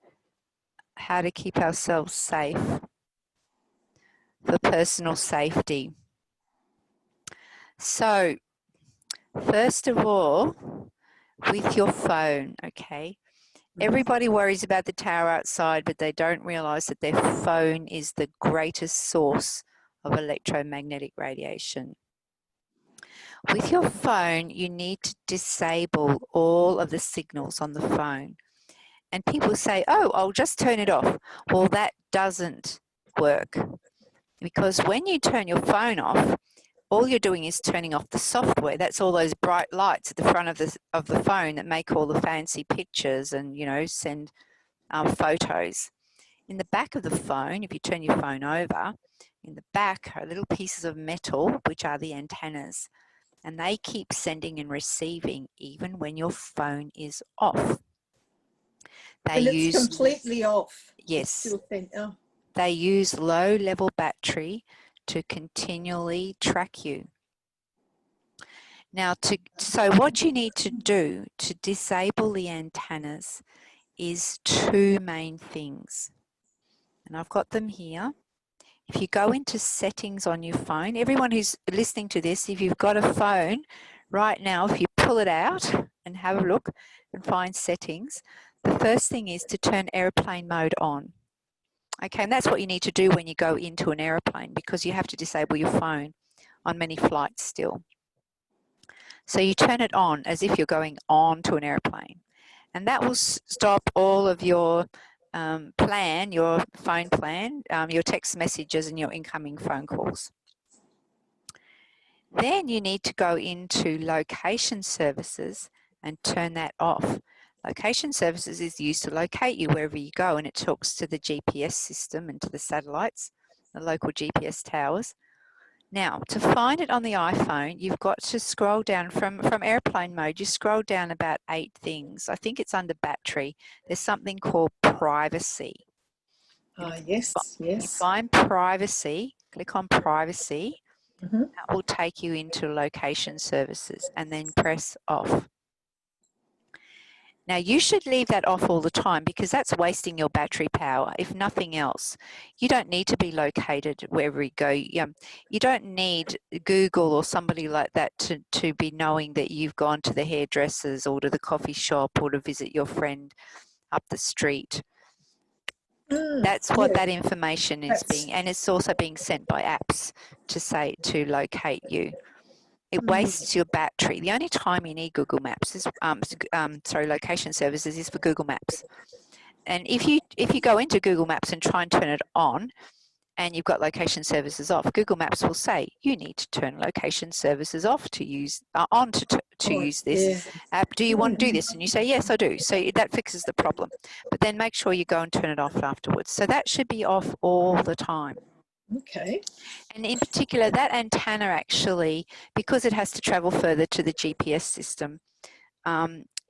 how to keep ourselves safe for personal safety. So, first of all, with your phone, okay? Everybody worries about the tower outside, but they don't realise that their phone is the greatest source of electromagnetic radiation. With your phone, you need to disable all of the signals on the phone. And people say, oh, I'll just turn it off. Well, that doesn't work, because when you turn your phone off, all you're doing is turning off the software. That's all those bright lights at the front of the phone that make all the fancy pictures and, you know, send photos. In the back of the phone, if you turn your phone over, in the back are little pieces of metal, which are the antennas, and they keep sending and receiving even when your phone is off.
It's completely off.
Yes. They use low-level battery to continually track you. Now, so what you need to do to disable the antennas is two main things. And I've got them here. If you go into settings on your phone, everyone who's listening to this, if you've got a phone right now, if you pull it out and have a look and find settings, the first thing is to turn airplane mode on. Okay, and that's what you need to do when you go into an airplane, because you have to disable your phone on many flights still. So you turn it on as if you're going on to an airplane, and that will stop all of your your phone plan, your text messages and your incoming phone calls. Then you need to go into location services and turn that off. Location services is used to locate you wherever you go, and it talks to the GPS system and to the satellites, the local GPS towers. Now, to find it on the iPhone, you've got to scroll down from airplane mode. You scroll down about 8 things. I think it's under battery. There's something called privacy.
Yes,
You
yes.
find privacy, click on privacy.
Mm-hmm.
That will take you into location services, and then press off. Now, you should leave that off all the time because that's wasting your battery power, if nothing else. You don't need to be located wherever you go. You don't need Google or somebody like that to be knowing that you've gone to the hairdressers or to the coffee shop or to visit your friend up the street. That's what that information is being, and it's also being sent by apps to locate you. It wastes your battery. The only time you need Google Maps is, location services is for Google Maps. And if you go into Google Maps and try and turn it on, and you've got location services off, Google Maps will say you need to turn location services off to use use this app. Do you want to do this? And you say yes, I do. So that fixes the problem. But then make sure you go and turn it off afterwards. So that should be off all the time.
Okay. And
in particular, that antenna actually, because it has to travel further to the GPS system,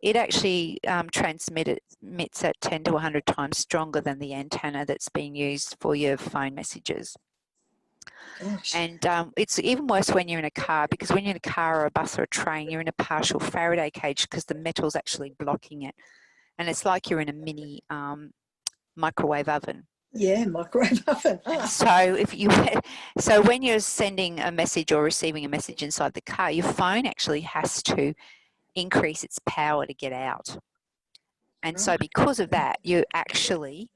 it actually transmits at 10 to 100 times stronger than the antenna that's being used for your phone messages.
Gosh.
And it's even worse when you're in a car, because when you're in a car or a bus or a train, you're in a partial Faraday cage because the metal's actually blocking it. And it's like you're in a mini microwave oven.
Yeah, microwave oven.
So when you're sending a message or receiving a message inside the car, your phone actually has to increase its power to get out. And so because of that, you're actually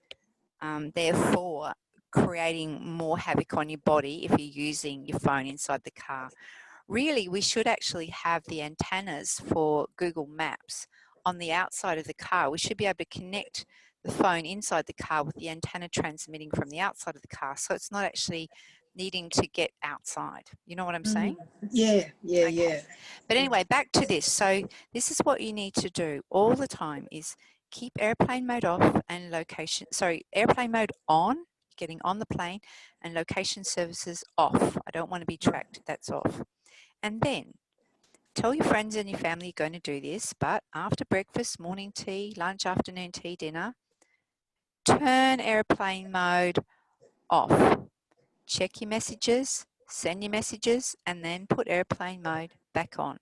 therefore creating more havoc on your body if you're using your phone inside the car. Really, we should actually have the antennas for Google Maps on the outside of the car. We should be able to connect the phone inside the car with the antenna transmitting from the outside of the car, so it's not actually needing to get outside. You know what I'm saying?
Yeah.
But anyway, back to this. So this is what you need to do all the time, is keep airplane mode off and airplane mode on, getting on the plane, and location services off. I don't want to be tracked, that's off. And then tell your friends and your family you're going to do this, but after breakfast, morning tea, lunch, afternoon tea, dinner, turn airplane mode off. Check your messages, send your messages, and then put airplane mode back on.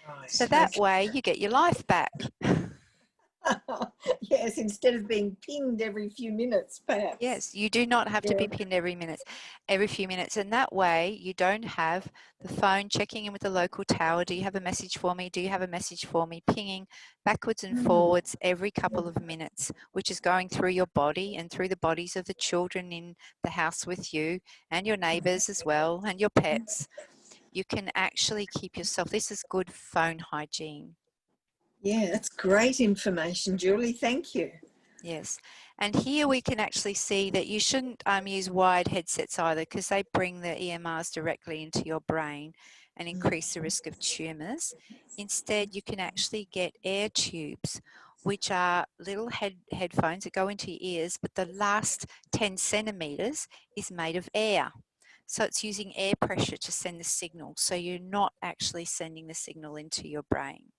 Right. So that way you get your life back.
Yes, instead of being pinged every few minutes, perhaps.
Yes, you do not have to be pinged every few minutes. And that way you don't have the phone checking in with the local tower. Do you have a message for me? Do you have a message for me? Pinging backwards and forwards every couple of minutes, which is going through your body and through the bodies of the children in the house with you and your neighbours as well and your pets. You can actually keep yourself. This is good phone hygiene.
Yeah, that's great information, Julie. Thank you.
Yes. And here we can actually see that you shouldn't use wired headsets either, because they bring the EMRs directly into your brain and increase the risk of tumours. Instead, you can actually get air tubes, which are little headphones that go into your ears, but the last 10 centimetres is made of air. So it's using air pressure to send the signal. So you're not actually sending the signal into your brain.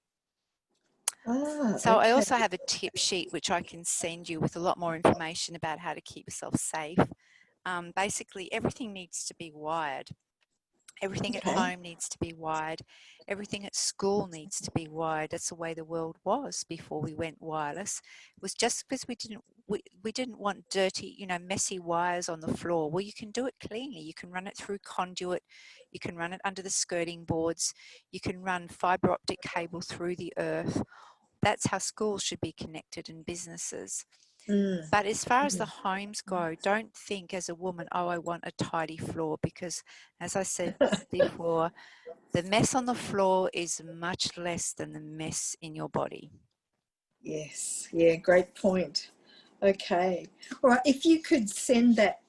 So I also have a tip sheet which I can send you with a lot more information about how to keep yourself safe. Basically, everything needs to be wired. Everything at home needs to be wired. Everything at school needs to be wired. That's the way the world was before we went wireless. It was just because we didn't want dirty, messy wires on the floor. Well, you can do it cleanly. You can run it through conduit. You can run it under the skirting boards. You can run fibre optic cable through the earth. That's how schools should be connected, and businesses. But as far as the homes go, don't think as a woman, oh, I want a tidy floor, because as I said before, the mess on the floor is much less than the mess in your body.
Yes, yeah, great point. Okay. All right, if you could send that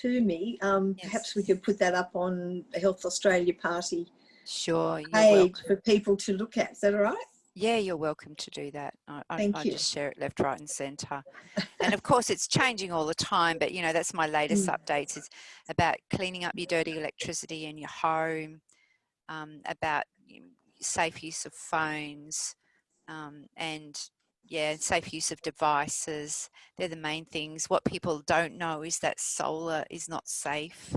to me, perhaps we could put that up on the Health Australia Party
page
for people to look at. Is that all right?
Yeah, you're welcome to do that.
Thank
I
you.
just share it left, right and centre. And of course it's changing all the time, but you know, that's my latest updates. It's about cleaning up your dirty electricity in your home, about safe use of phones, and yeah, safe use of devices. They're the main things. What people don't know is that solar is not safe.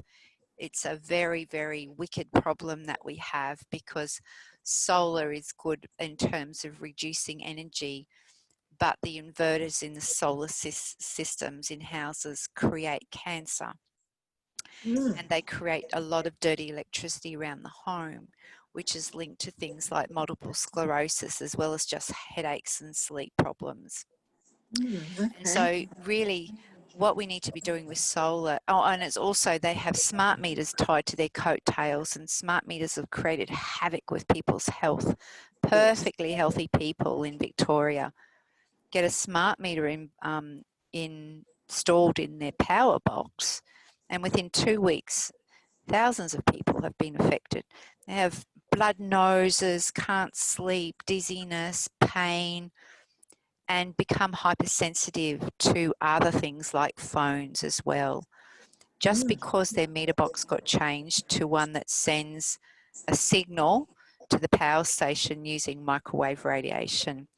It's a very, very wicked problem that we have, because solar is good in terms of reducing energy, but the inverters in the solar systems in houses create cancer, and they create a lot of dirty electricity around the home, which is linked to things like multiple sclerosis, as well as just headaches and sleep problems.
Okay.
And so really what we need to be doing with solar, and it's also, they have smart meters tied to their coattails, and smart meters have created havoc with people's health. Perfectly healthy people in Victoria get a smart meter installed in their power box, and within 2 weeks, thousands of people have been affected. They have blood noses, can't sleep, dizziness, pain, and become hypersensitive to other things like phones as well, just because their meter box got changed to one that sends a signal to the power station using microwave radiation.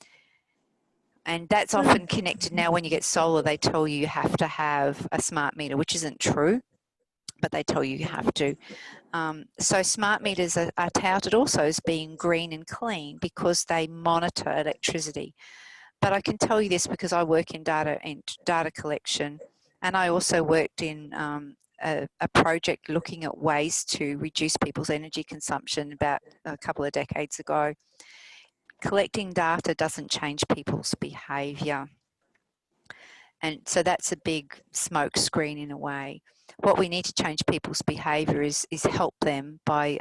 And that's often connected now. When you get solar, they tell you you have to have a smart meter, which isn't true, but they tell you you have to. So smart meters are touted also as being green and clean because they monitor electricity. But I can tell you this because I work in data collection, and I also worked in a project looking at ways to reduce people's energy consumption about a couple of decades ago. Collecting data doesn't change people's behaviour. And so that's a big smoke screen in a way. What we need to change people's behaviour is help them by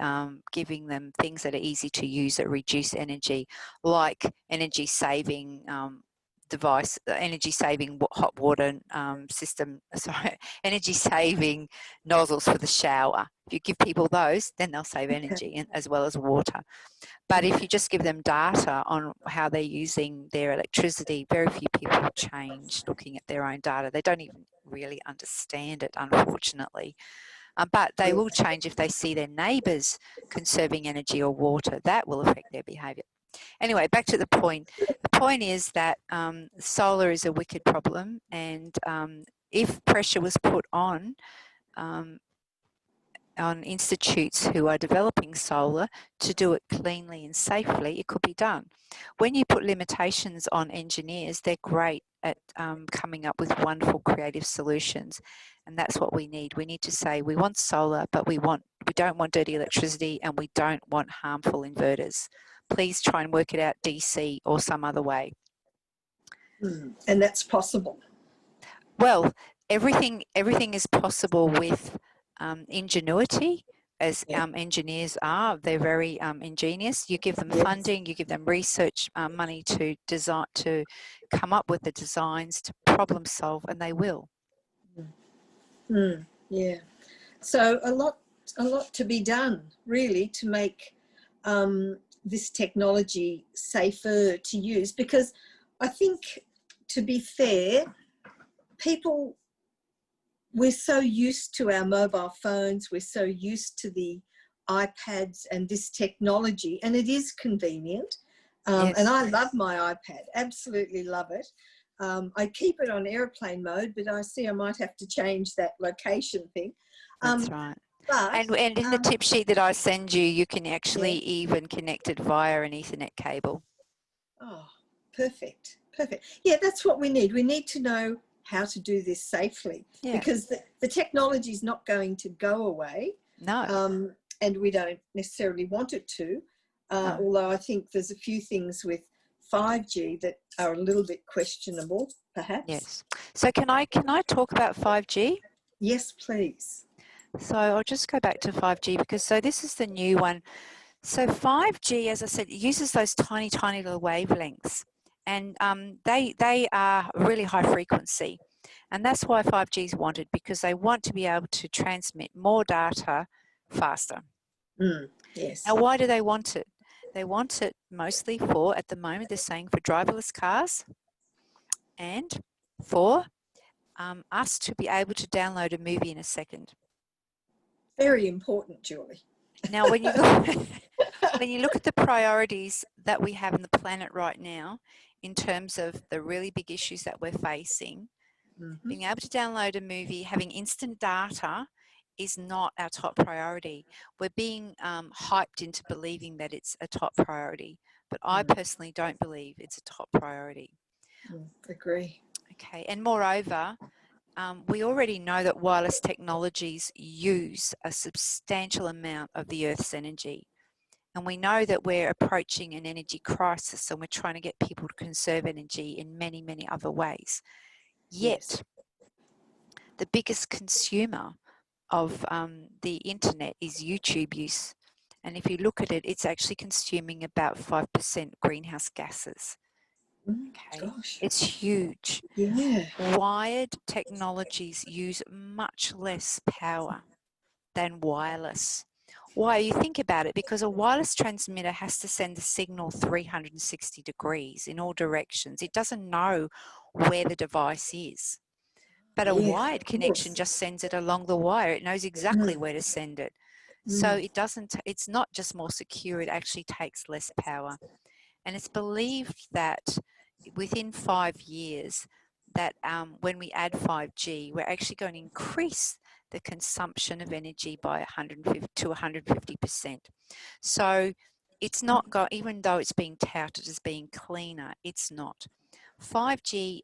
giving them things that are easy to use that reduce energy, like energy saving device, energy saving hot water system, energy saving nozzles for the shower. If you give people those, then they'll save energy as well as water. But if you just give them data on how they're using their electricity, very few people change looking at their own data. They don't even really understand it, unfortunately. But they will change if they see their neighbours conserving energy or water. That will affect their behaviour. Anyway, back to the point. The point is that solar is a wicked problem, and if pressure was put on institutes who are developing solar to do it cleanly and safely, it could be done. When you put limitations on engineers, they're great at coming up with wonderful creative solutions, and that's what we need. We need to say we want solar, but we don't want dirty electricity, and we don't want harmful inverters. Please try and work it out DC or some other way.
And that's possible.
Well, everything is possible with ingenuity, as engineers are. They're very ingenious. You give them funding, you give them research money to design, to come up with the designs, to problem solve, and they will.
Yeah. So a lot to be done, really, to make this technology safer to use, because I think, to be fair, people, we're so used to our mobile phones, we're so used to the iPads and this technology, and it is convenient. And I love my iPad, absolutely love it. I keep it on airplane mode, but I see I might have to change that location thing.
That's right.
But,
and in the tip sheet that I send you, you can actually even connect it via an Ethernet cable.
Oh, perfect. Perfect. Yeah, that's what we need. We need to know how to do this safely, because the technology is not going to go away.
No.
And we don't necessarily want it to, although I think there's a few things with 5G that are a little bit questionable, perhaps.
Yes. So can I talk about 5G?
Yes, please.
So I'll just go back to 5G, because this is the new one. So 5G, as I said, uses those tiny little wavelengths, and they are really high frequency, and that's why 5G is wanted, because they want to be able to transmit more data faster.
Yes.
Now, why do they want it? They want it mostly for, at the moment, they're saying for driverless cars and for us to be able to download a movie in a second.
Very important, Julie.
Now, when you look, when you look at the priorities that we have on the planet right now, in terms of the really big issues that we're facing, being able to download a movie, having instant data is not our top priority. We're being hyped into believing that it's a top priority, but I personally don't believe it's a top priority.
Agree.
Okay, and moreover, we already know that wireless technologies use a substantial amount of the Earth's energy. And we know that we're approaching an energy crisis, and we're trying to get people to conserve energy in many, many other ways. Yet, the biggest consumer of the internet is YouTube use. And if you look at it, it's actually consuming about 5% greenhouse gases. Okay,
Gosh.
it's huge.
Yeah.
Wired technologies use much less power than wireless. Why? You think about it, because a wireless transmitter has to send the signal 360 degrees in all directions. It doesn't know where the device is. But a wired connection just sends it along the wire. It knows exactly where to send it. So it doesn't, it's not just more secure, it actually takes less power. And it's believed that within 5 years, that when we add 5G, we're actually going to increase the consumption of energy by 150 to 150%. So it's not, even though it's being touted as being cleaner, it's not. 5G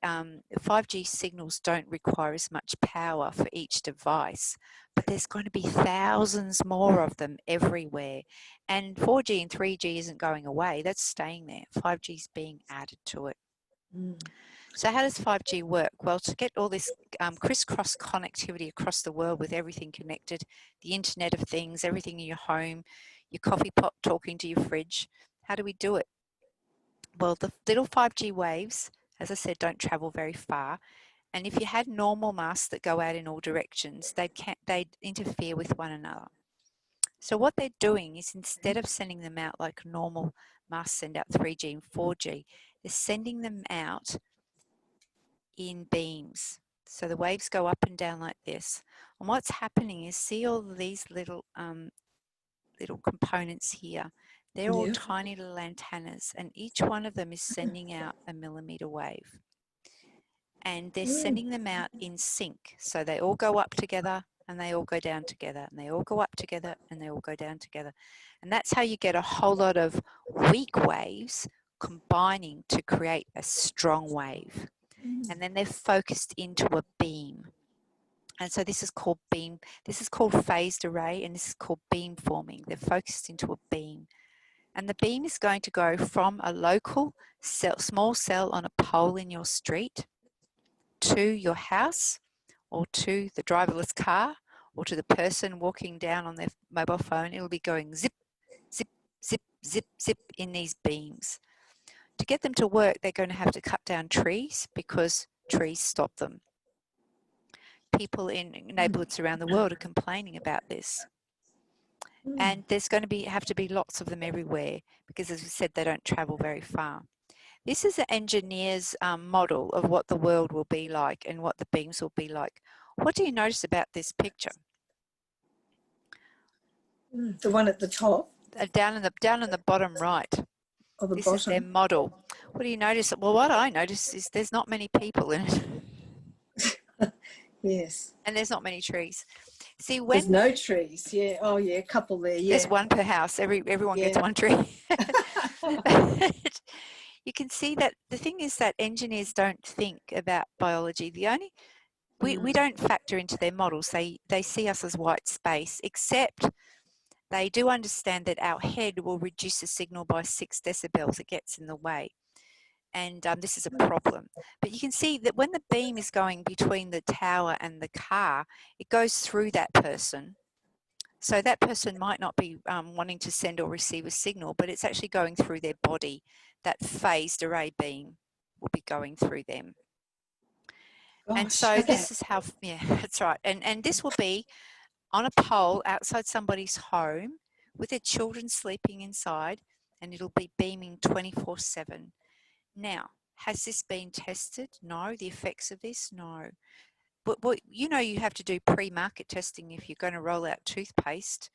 signals don't require as much power for each device, but there's going to be thousands more of them everywhere. And 4G and 3G isn't going away, that's staying there. 5G is being added to it. So how does 5G work? Well, to get all this crisscross connectivity across the world with everything connected, the Internet of Things, everything in your home, your coffee pot talking to your fridge, how do we do it? Well, the little 5G waves, as I said, don't travel very far. And if you had normal masts that go out in all directions, they'd interfere with one another. So what they're doing is, instead of sending them out like normal masts send out 3G and 4G, they're sending them out in beams. So the waves go up and down like this. And what's happening is, see all of these little components here. They're all tiny little antennas, and each one of them is sending out a millimeter wave. And they're sending them out in sync. So they all go up together and they all go down together, and they all go up together and they all go down together. And that's how you get a whole lot of weak waves combining to create a strong wave. And then they're focused into a beam. And so this is called beam. This is called phased array, and this is called beam forming. They're focused into a beam. And the beam is going to go from a local cell, small cell on a pole in your street, to your house, or to the driverless car, or to the person walking down on their mobile phone. It'll be going zip, zip, zip, zip, zip in these beams. To get them to work, they're going to have to cut down trees, because trees stop them. People in neighbourhoods around the world are complaining about this. And there's going to have to be lots of them everywhere, because, as we said, they don't travel very far. This is an engineer's model of what the world will be like and what the beams will be like. What do you notice about this picture?
The one at the top?
Down in the bottom right. This is their model. What do you notice? Well, what I notice is there's not many people in it.
Yes.
And there's not many trees. See, when
there's no trees, oh a couple there,
There's one per house. Everyone gets one tree. You can see that the thing is that engineers don't think about biology. We don't factor into their models. They see us as white space, except they do understand that our head will reduce the signal by 6 decibels. It gets in the way. And this is a problem. But you can see that when the beam is going between the tower and the car, it goes through that person. So that person might not be wanting to send or receive a signal, but it's actually going through their body. That phased array beam will be going through them. Gosh, and so this is how, that's right. And this will be on a pole outside somebody's home with their children sleeping inside. and it'll be beaming 24/7. Now, has this been tested? No. The effects of this? No. But you know, you have to do pre-market testing if you're going to roll out toothpaste.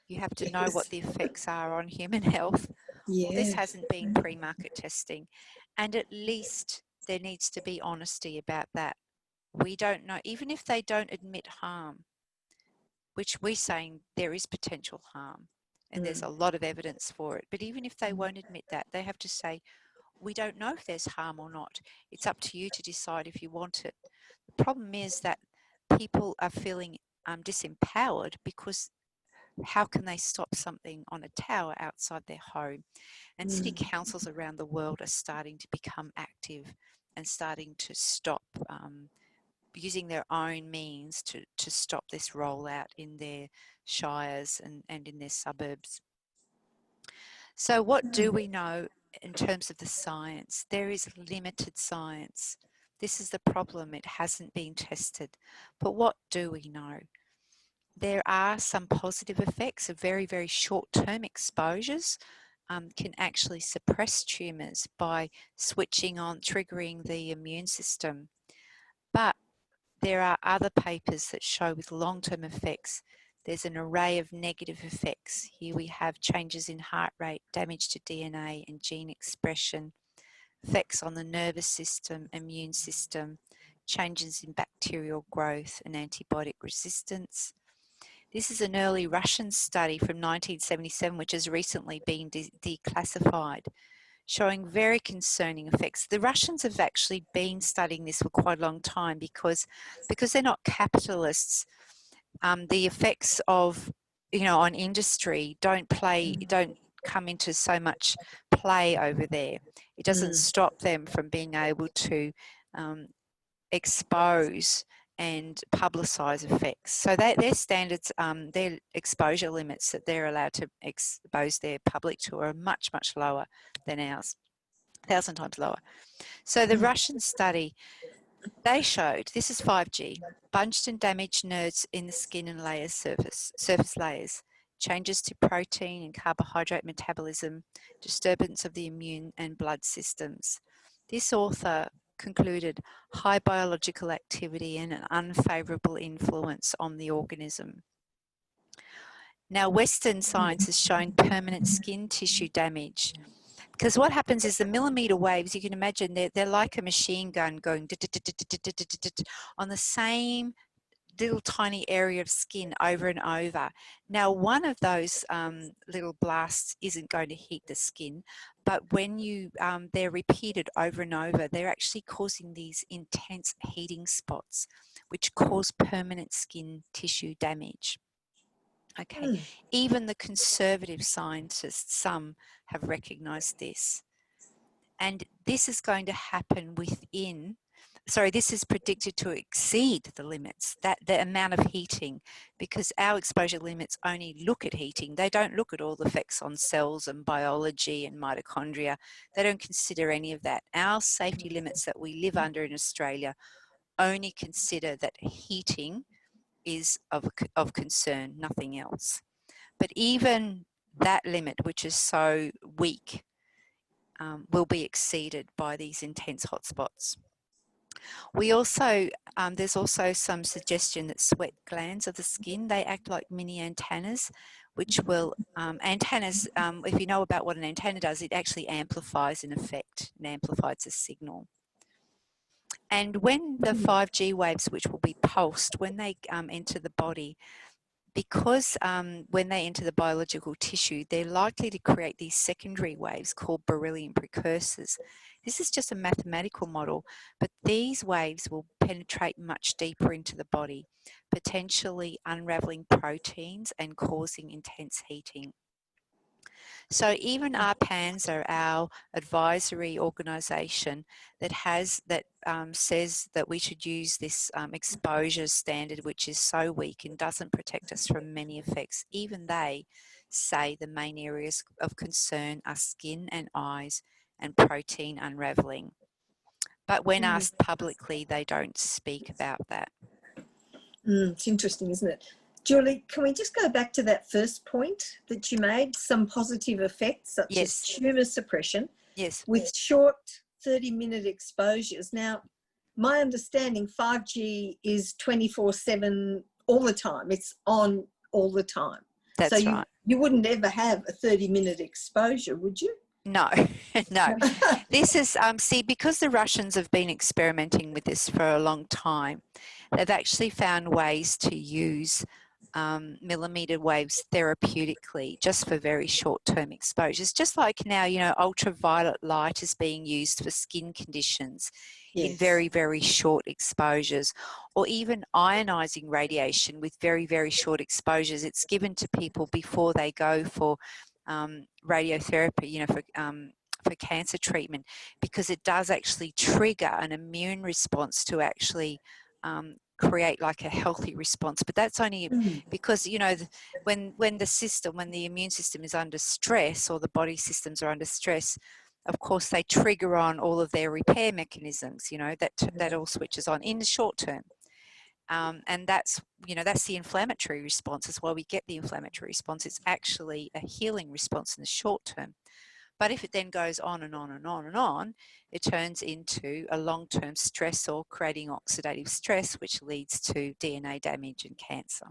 You have to know what the effects are on human health. Well, this hasn't been pre-market testing, and at least there needs to be honesty about that. We don't know, even if they don't admit harm, which we're saying there is potential harm, and there's a lot of evidence for it. But even if they won't admit that, they have to say, we don't know if there's harm or not. It's up to you to decide if you want it. The problem is that people are feeling disempowered because how can they stop something on a tower outside their home? And city councils around the world are starting to become active and starting to stop using their own means to stop this rollout in their shires and in their suburbs. So what do we know in terms of the science? There is limited science. This is the problem. It hasn't been tested. But what do we know? There are some positive effects of very, very short-term exposures can actually suppress tumours by switching on, triggering the immune system. But there are other papers that show with long-term effects, there's an array of negative effects. Here we have changes in heart rate, damage to DNA and gene expression, effects on the nervous system, immune system, changes in bacterial growth and antibiotic resistance. This is an early Russian study from 1977, which has recently been declassified, showing very concerning effects. The Russians have actually been studying this for quite a long time because they're not capitalists. The effects of, on industry don't come into so much play over there. It doesn't stop them from being able to expose and publicise effects. So their standards, their exposure limits that they're allowed to expose their public to are much, much lower than ours, 1,000 times lower. So the Russian study, they showed, this is 5G, bunched and damaged nerves in the skin and surface layers, changes to protein and carbohydrate metabolism, disturbance of the immune and blood systems. This author concluded high biological activity and an unfavourable influence on the organism. Now, Western science has shown permanent skin tissue damage, because what happens is the millimetre waves, you can imagine, they're like a machine gun going on the same little tiny area of skin over and over. Now, one of those little blasts isn't going to heat the skin, but when they're repeated over and over, they're actually causing these intense heating spots, which cause permanent skin tissue damage. Okay, even the conservative scientists, some have recognised this. And this is going to happen this is predicted to exceed the limits, the amount of heating, because our exposure limits only look at heating. They don't look at all the effects on cells and biology and mitochondria. They don't consider any of that. Our safety limits that we live under in Australia only consider that heating is of concern, nothing else. But even that limit, which is so weak, will be exceeded by these intense hotspots. We also, there's also some suggestion that sweat glands of the skin, they act like mini antennas, which will, if you know about what an antenna does, it actually amplifies an effect and amplifies a signal. And when the 5G waves, which will be pulsed, when they enter the body, because when they enter the biological tissue, they're likely to create these secondary waves called beryllium precursors. This is just a mathematical model, but these waves will penetrate much deeper into the body, potentially unraveling proteins and causing intense heating. So even ARPANSA, our advisory organisation that says that we should use this exposure standard, which is so weak and doesn't protect us from many effects, even they say the main areas of concern are skin and eyes and protein unravelling. But when asked publicly, they don't speak about that.
It's interesting, isn't it? Julie, can we just go back to that first point that you made? Some positive effects, such as tumour suppression, with short 30-minute exposures. Now, my understanding, 5G is 24/7 all the time. It's on all the time.
That's
so
right.
You wouldn't ever have a 30-minute exposure, would you?
No, no. This is, see, because the Russians have been experimenting with this for a long time, they've actually found ways to use millimetre waves therapeutically just for very short-term exposures. Just like now, you know, ultraviolet light is being used for skin conditions in very, very short exposures, or even ionising radiation with very, very short exposures. It's given to people before they go for radiotherapy, you know, for cancer treatment, because it does actually trigger an immune response to actually create like a healthy response. But that's only because, you know, when the immune system is under stress, or the body systems are under stress, of course they trigger on all of their repair mechanisms, you know, that all switches on in the short term. And that's, you know, that's the inflammatory response. That's why we get the inflammatory response. It's actually a healing response in the short term. But if it then goes on and on and on and on, it turns into a long-term stressor, creating oxidative stress, which leads to DNA damage and cancer.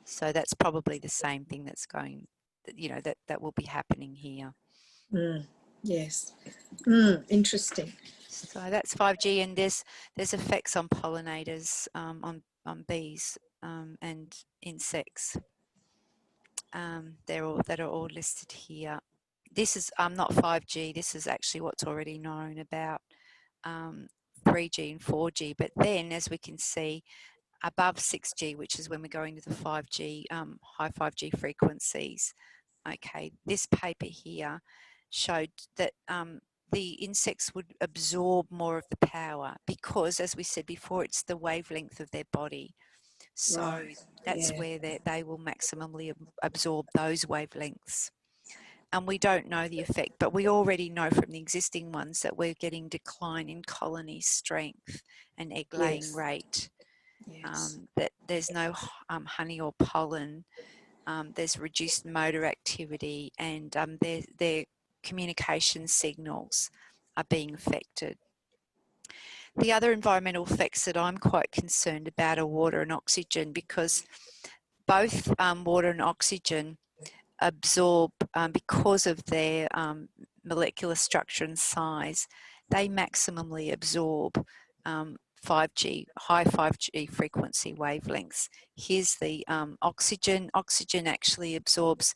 So that's probably the same thing that's going, you know, that will be happening here.
Yes. Interesting. So
that's 5G, and there's effects on pollinators, on bees and insects. That are all listed here. This is not 5G. This is actually what's already known about 3G and 4G. But then, as we can see, above 6G, which is when we're going to the 5G, high 5G frequencies. Okay, this paper here showed that the insects would absorb more of the power because, as we said before, it's the wavelength of their body. So that's where they will maximally absorb those wavelengths. And we don't know the effect, but we already know from the existing ones that we're getting decline in colony strength and egg laying rate. That there's no honey or pollen. There's reduced motor activity, and their communication signals are being affected. The other environmental effects that I'm quite concerned about are water and oxygen, because both water and oxygen absorb, because of their molecular structure and size, they maximally absorb 5G, high 5G frequency wavelengths. Here's the oxygen. Oxygen actually absorbs,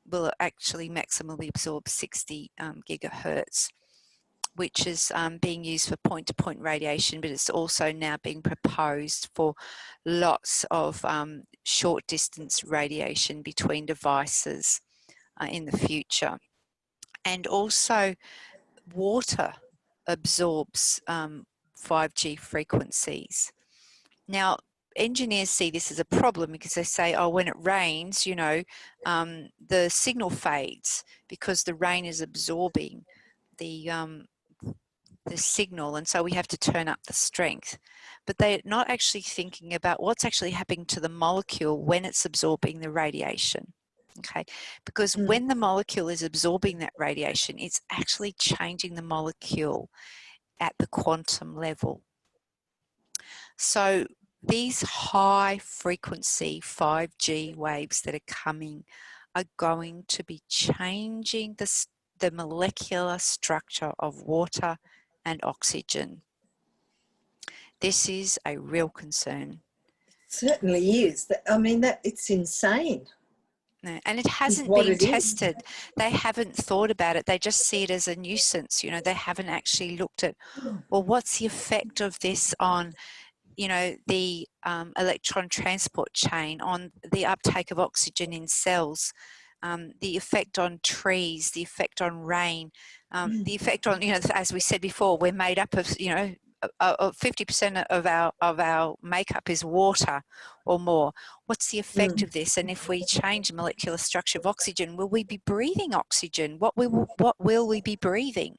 will actually maximally absorb 60 gigahertz, which is being used for point-to-point radiation, but it's also now being proposed for lots of short-distance radiation between devices in the future. And also, water absorbs 5G frequencies. Now, engineers see this as a problem because they say, oh, when it rains, you know, the signal fades because the rain is absorbing the signal, and so we have to turn up the strength. But they're not actually thinking about what's actually happening to the molecule when it's absorbing the radiation. Okay, because when the molecule is absorbing that radiation, it's actually changing the molecule at the quantum level. So these high frequency 5G waves that are coming are going to be changing the molecular structure of water and oxygen. This is a real concern.
It certainly is. I mean, it's insane.
No, and it hasn't been tested. They haven't thought about it. They just see it as a nuisance. You know, they haven't actually looked at, well, what's the effect of this on, you know, the electron transport chain, on the uptake of oxygen in cells, the effect on trees, the effect on rain, the effect on, you know, as we said before, we're made up of, you know, 50% of our makeup is water or more. What's the effect of this? And if we change the molecular structure of oxygen, will we be breathing oxygen? What will we be breathing?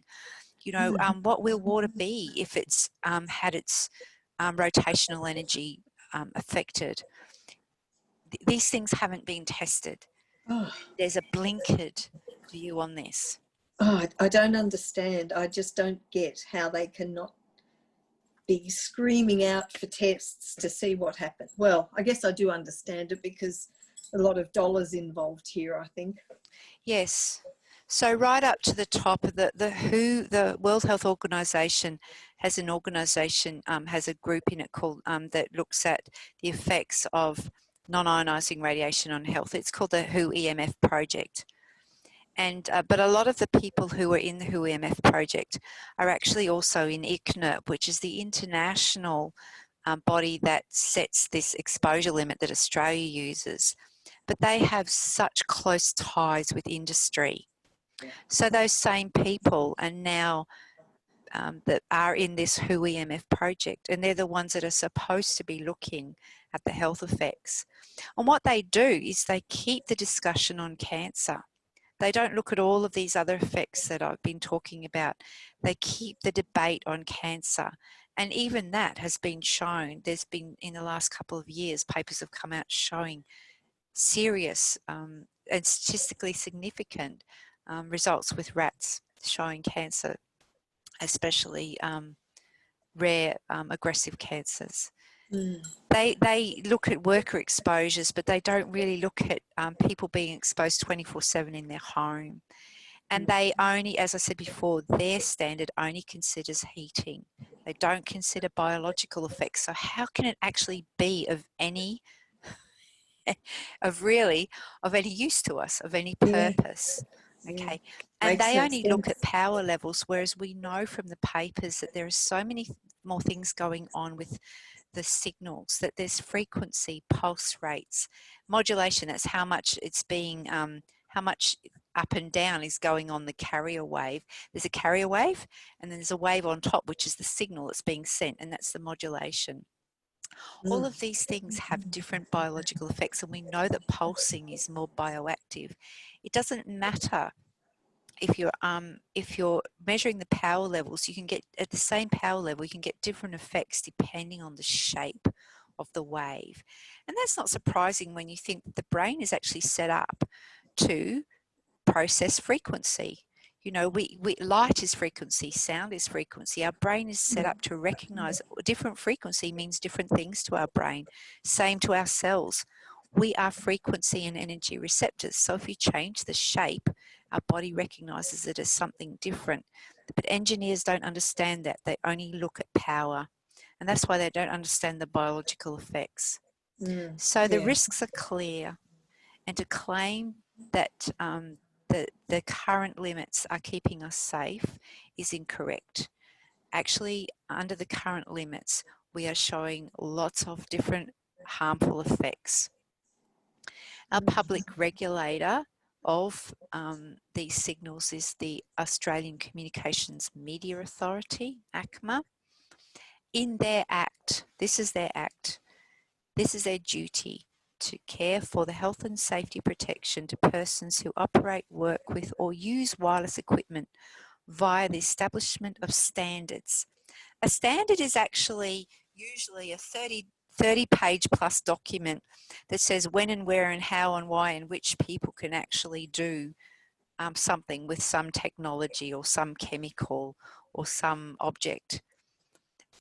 You know, what will water be if it's had its rotational energy affected? these things haven't been tested.
Oh,
There's a blinkered view on this.
oh, I don't understand. I just don't get how they cannot be screaming out for tests to see what happens. Well, I guess I do understand it because a lot of dollars involved here, I think.
Yes. So right up to the top of the WHO, the World Health Organization has an organization, has a group in it called, that looks at the effects of non-ionizing radiation on health. It's called the WHO EMF project. And, but a lot of the people who are in the WHO EMF project are actually also in ICNIRP, which is the international body that sets this exposure limit that Australia uses. But they have such close ties with industry. So those same people are now that are in this WHO EMF project, and they're the ones that are supposed to be looking at the health effects. And what they do is they keep the discussion on cancer. They don't look at all of these other effects that I've been talking about. They keep the debate on cancer. And even that has been shown. There's been, in the last couple of years, papers have come out showing serious and statistically significant results with rats showing cancer, especially rare aggressive cancers. They look at worker exposures, but they don't really look at people being exposed 24/7 in their home. And they only, as I said before, their standard only considers heating. They don't consider biological effects. So how can it actually be of any any use to us, of any purpose? Okay. And
Makes
they
no
only look
sense.
at power levels, whereas we know from the papers that there are so many more things going on with the signals, that there's frequency, pulse rates, modulation. That's how much it's being, how much up and down is going on the carrier wave. There's a carrier wave, and then there's a wave on top, which is the signal that's being sent, and that's the modulation. All of these things have different biological effects, and we know that pulsing is more bioactive. It doesn't matter if you're measuring the power levels, you can get at the same power level, you can get different effects depending on the shape of the wave. And that's not surprising when you think that the brain is actually set up to process frequency. You know, light is frequency, sound is frequency. Our brain is set up to recognize different frequency means different things to our brain. Same to our cells. We are frequency and energy receptors. So if you change the shape, our body recognizes it as something different. But engineers don't understand that. They only look at power. And that's why they don't understand the biological effects. So the risks are clear. And to claim that the current limits are keeping us safe is incorrect. Actually, under the current limits, we are showing lots of different harmful effects. Our public regulator of these signals is the Australian Communications Media Authority, ACMA. In their act, this is their duty to care for the health and safety protection to persons who operate, work with, or use wireless equipment via the establishment of standards. A standard is actually usually a 30-page plus document that says when and where and how and why and which people can actually do something with some technology or some chemical or some object.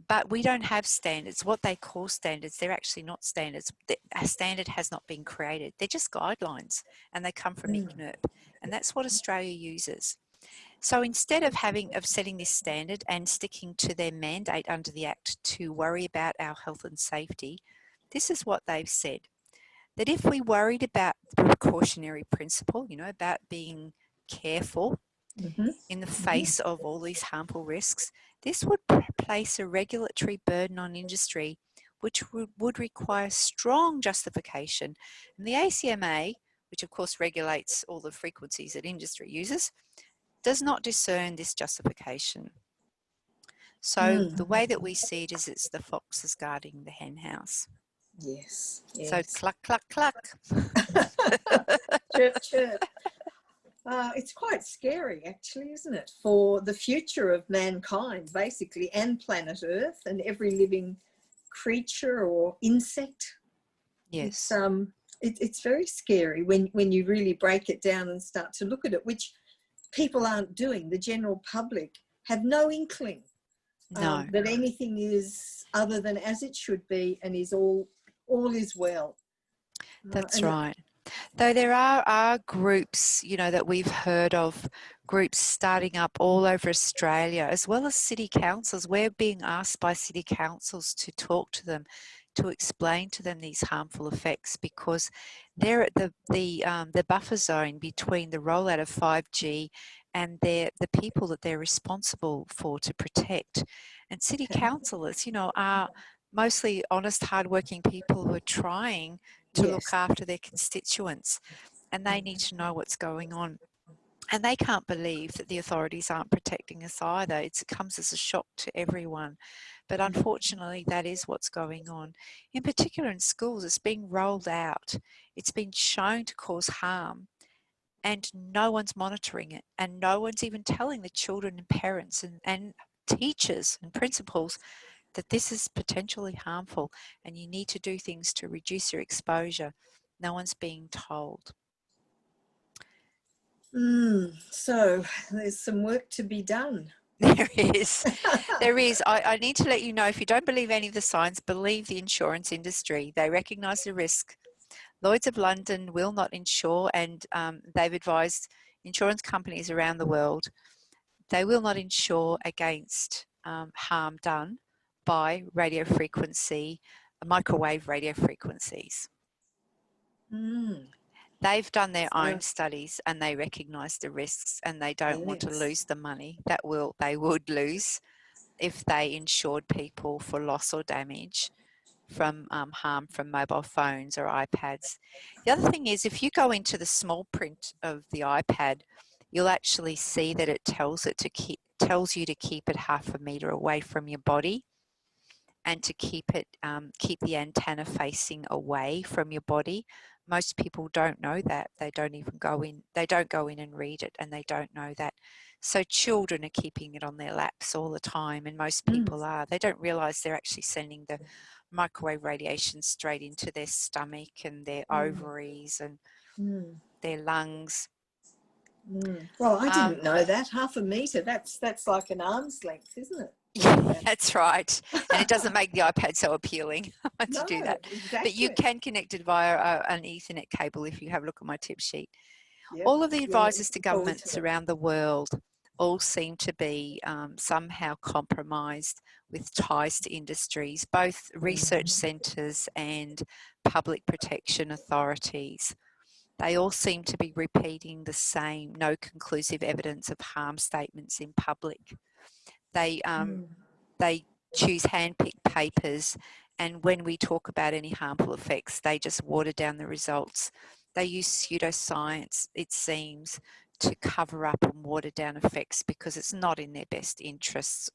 But we don't have standards. What they call standards, they're actually not standards. A standard has not been created. They're just guidelines, and they come from ICNIRP, and that's what Australia uses. So instead of setting this standard and sticking to their mandate under the Act to worry about our health and safety, this is what they've said. That if we worried about the precautionary principle, you know, about being careful in the face of all these harmful risks, this would place a regulatory burden on industry which would require strong justification. And the ACMA, which of course regulates all the frequencies that industry uses, does not discern this justification. So the way that we see it is it's the foxes guarding the hen house.
Yes.
So cluck, cluck, cluck.
Chirp, chirp. It's quite scary, actually, isn't it? For the future of mankind, basically, and planet Earth and every living creature or insect.
Yes.
It's very scary when you really break it down and start to look at it, which people aren't doing. The general public have no inkling
No.
that anything is other than as it should be, and is all is well.
That's right. Though there are groups, you know, that we've heard of, groups starting up all over Australia, as well as city councils. We're being asked by city councils to talk to them, to explain to them these harmful effects, because they're at the buffer zone between the rollout of 5G and the people that they're responsible for to protect. And city councillors, you know, are mostly honest, hardworking people who are trying to look after their constituents, and they need to know what's going on. And they can't believe that the authorities aren't protecting us either. It comes as a shock to everyone. But unfortunately, that is what's going on. In particular in schools, it's being rolled out. It's been shown to cause harm, and no one's monitoring it. And no one's even telling the children and parents and teachers and principals that this is potentially harmful and you need to do things to reduce your exposure. No one's being told.
So there's some work to be done.
There is. There is. I need to let you know, if you don't believe any of the science, believe the insurance industry. They recognise the risk. Lloyd's of London will not insure, and they've advised insurance companies around the world, they will not insure against harm done by radio frequency, microwave radio frequencies. They've done their own studies and they recognise the risks, and they don't want to lose the money that they would lose if they insured people for loss or damage from harm from mobile phones or iPads. The other thing is, if you go into the small print of the iPad, you'll actually see that it tells you to keep it 1/2 metre away from your body, and to keep the antenna facing away from your body. Most people don't know that. They don't go in and read it, and they don't know that. So children are keeping it on their laps all the time, and most people are. They don't realise they're actually sending the microwave radiation straight into their stomach and their ovaries and their lungs.
Well, I didn't know that. 1/2 metre, that's like an arm's length, isn't it?
Yeah, that's right. And it doesn't make the iPad so appealing to do that.
Exactly.
But you can connect it via an Ethernet cable if you have a look at my tip sheet.
Yep.
All of the advisors to governments around the world all seem to be somehow compromised with ties to industries, both research centres and public protection authorities. They all seem to be repeating the same no conclusive evidence of harm statements in public. They choose hand-picked papers, and when we talk about any harmful effects, they just water down the results. They use pseudoscience, it seems, to cover up and water down effects because it's not in their best interests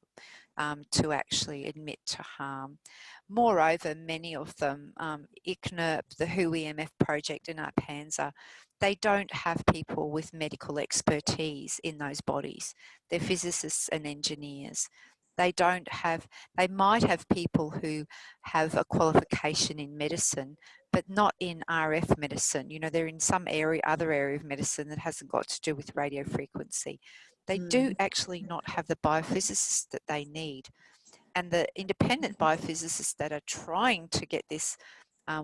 to actually admit to harm. Moreover, many of them, ICNIRP, the WHO EMF project and ARPANSA, they don't have people with medical expertise in those bodies. They're physicists and engineers. They might have people who have a qualification in medicine, but not in RF medicine. You know, they're in some other area of medicine that hasn't got to do with radio frequency. They do actually not have the biophysicists that they need. And the independent biophysicists that are trying to get this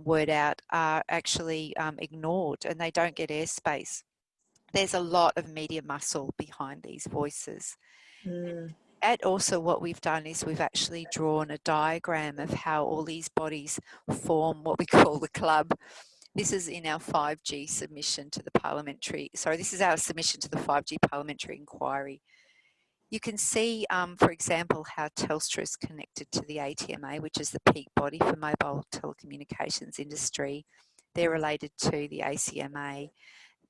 word out are actually ignored, and they don't get airspace. There's a lot of media muscle behind these voices. And also what we've done is we've actually drawn a diagram of how all these bodies form what we call the club. This is in our 5G submission to the this is our submission to the 5G parliamentary inquiry. You can see, for example, how Telstra is connected to the ATMA, which is the peak body for mobile telecommunications industry. They're related to the ACMA.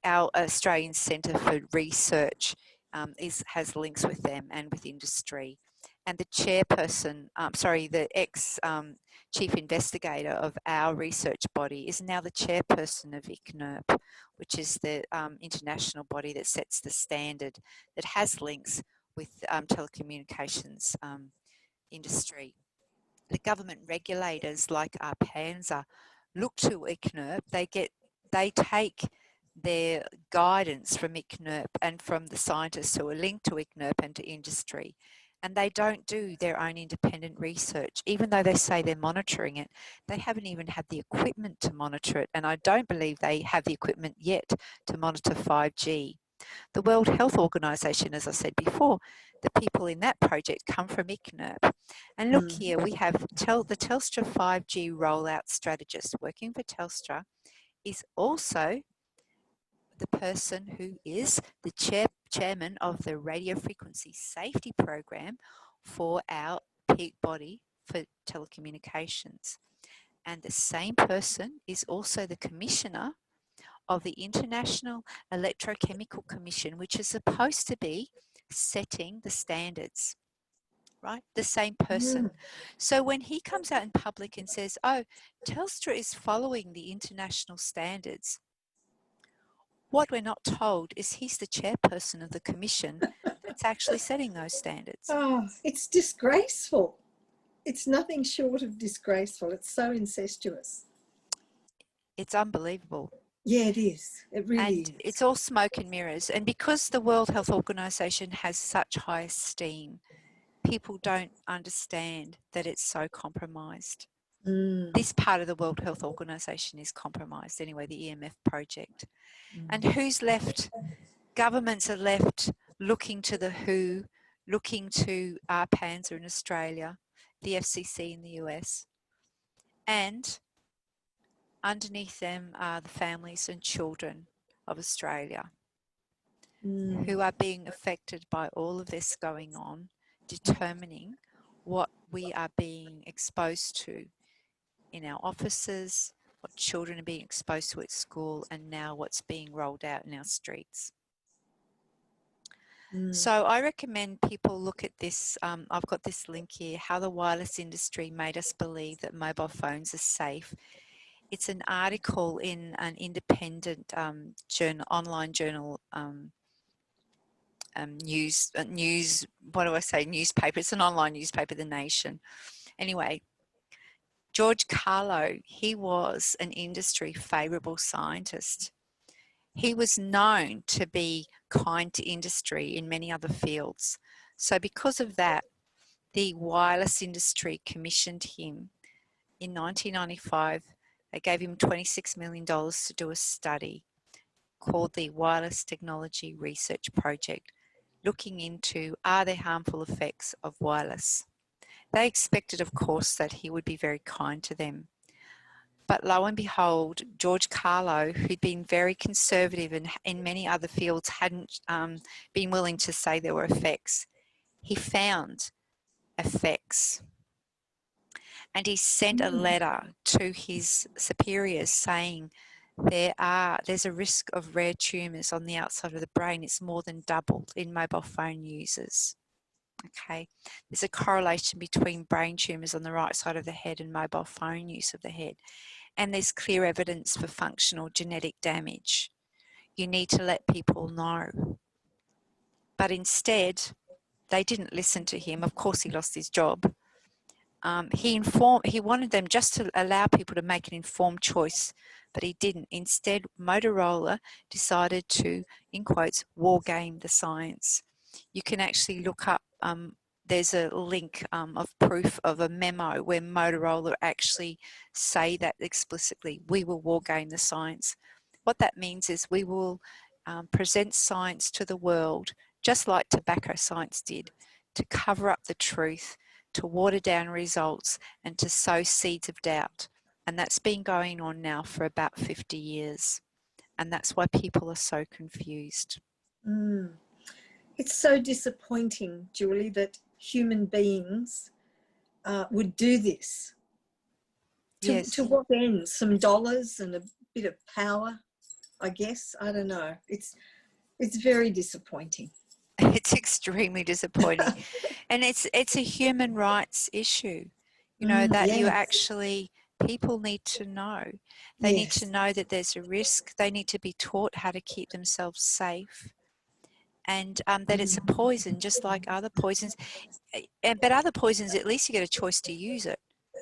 Our Australian Centre for Research has links with them and with industry. And the chairperson, the ex-chief investigator of our research body is now the chairperson of ICNIRP, which is the international body that sets the standard, that has links with telecommunications industry. The government regulators like ARPANSA look to ICNIRP. They get they take their guidance from ICNIRP and from the scientists who are linked to ICNIRP and to industry, and they don't do their own independent research. Even though they say they're monitoring it, they haven't even had the equipment to monitor it, and I don't believe they have the equipment yet to monitor 5G. The World Health Organization, as I said before, the people in that project come from ICNIRP. And look here, we have the Telstra 5G rollout strategist working for Telstra is also the person who is the chairman of the Radiofrequency Safety Program for our peak body for telecommunications. And the same person is also the commissioner of the International Electrochemical Commission, which is supposed to be setting the standards, right? The same person. So when he comes out in public and says, oh, Telstra is following the international standards, what we're not told is he's the chairperson of the commission that's actually setting those standards.
Oh, it's disgraceful. It's nothing short of disgraceful. It's so incestuous.
It's unbelievable.
Yeah, it is. It really is.
And it's all smoke and mirrors. And because the World Health Organization has such high esteem, people don't understand that it's so compromised. This part of the World Health Organization is compromised anyway, the EMF project. And who's left? Governments are left looking to the WHO, looking to ARPANSA in Australia, the FCC in the US, and underneath them are the families and children of Australia who are being affected by all of this going on, determining what we are being exposed to in our offices, what children are being exposed to at school, and now what's being rolled out in our streets. So I recommend people look at this. I've got this link here, How the Wireless Industry Made Us Believe That Mobile Phones Are Safe. It's an article in an independent online journal, newspaper. It's an online newspaper, The Nation. Anyway, George Carlo, he was an industry favourable scientist. He was known to be kind to industry in many other fields. So because of that, the wireless industry commissioned him in 1995. They gave him $26 million to do a study called the Wireless Technology Research Project, looking into, are there harmful effects of wireless? They expected, of course, that he would be very kind to them. But lo and behold, George Carlo, who'd been very conservative and in many other fields hadn't been willing to say there were effects, he found effects. And he sent a letter to his superiors saying there's a risk of rare tumours on the outside of the brain. It's more than doubled in mobile phone users. Okay, there's a correlation between brain tumours on the right side of the head and mobile phone use of the head. And there's clear evidence for functional genetic damage. You need to let people know. But instead, they didn't listen to him. Of course, he lost his job. He wanted them just to allow people to make an informed choice, but he didn't. Instead, Motorola decided to, in quotes, war game the science. You can actually look up, there's a link of proof of a memo where Motorola actually say that explicitly, we will war game the science. What that means is we will present science to the world, just like tobacco science did, to cover up the truth, to water down results, and to sow seeds of doubt. And that's been going on now for about 50 years. And that's why people are so confused.
It's so disappointing, Julie, that human beings would do this. To what end? Some dollars and a bit of power, I guess. I don't know. It's very disappointing.
It's extremely disappointing. And it's a human rights issue, you know, that you actually, people need to know. They need to know that there's a risk. They need to be taught how to keep themselves safe. And that it's a poison, just like other poisons. But other poisons, at least you get a choice to use it.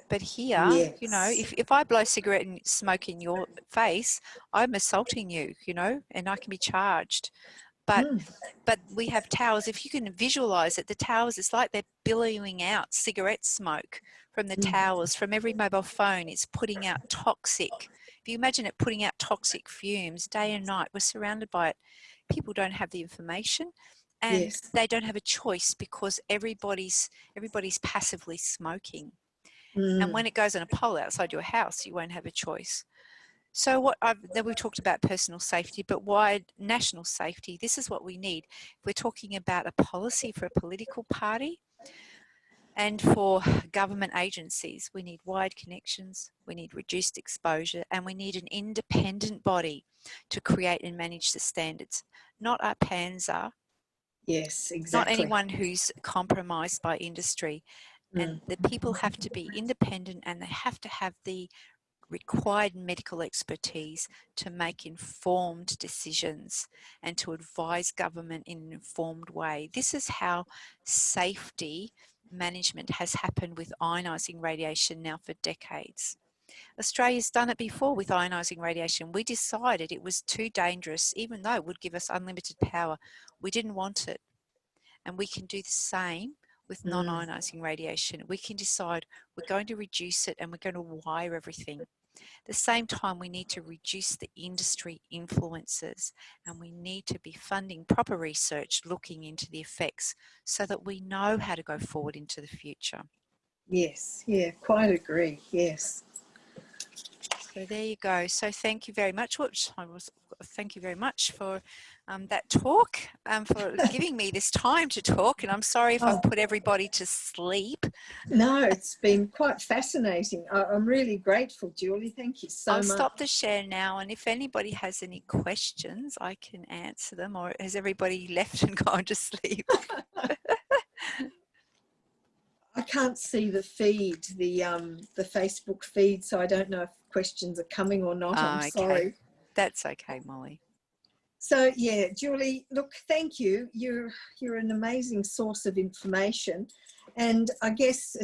But here,
Yes.
you know, if I blow a cigarette and smoke in your face, I'm assaulting you, you know, and I can be charged. But we have towers. If you can visualize it, the towers, it's like they're billowing out cigarette smoke from the towers. From every mobile phone, it's putting out toxic. If you imagine it putting out toxic fumes day and night, we're surrounded by it. People don't have the information, and
Yes.
they don't have a choice because everybody's passively smoking. And when it goes on a pole outside your house, you won't have a choice. So then we've talked about personal safety, but wide national safety, this is what we need. If we're talking about a policy for a political party and for government agencies, we need wide connections, we need reduced exposure, and we need an independent body to create and manage the standards, not our panzer.
Yes, exactly.
Not anyone who's compromised by industry. And the people have to be independent, and they have to have the required medical expertise to make informed decisions and to advise government in an informed way. This is how safety management has happened with ionising radiation now for decades. Australia's done it before with ionising radiation. We decided it was too dangerous, even though it would give us unlimited power. We didn't want it. And we can do the same with non-ionising radiation. We can decide we're going to reduce it and we're going to wire everything. At the same time, we need to reduce the industry influences, and we need to be funding proper research looking into the effects so that we know how to go forward into the future.
Yes, yeah, quite agree, yes.
So there you go. So thank you very much. Thank you very much for that talk, for giving me this time to talk. And I'm sorry if I've put everybody to sleep.
No, it's been quite fascinating. I'm really grateful, Julie. Thank you so much.
I'll stop the share now, and if anybody has any questions, I can answer them. Or has everybody left and gone to sleep?
I can't see the feed, the Facebook feed, so I don't know if questions are coming or not. I'm sorry.
That's okay, Molly.
So yeah, Julie, look, thank you. You're an amazing source of information, and I guess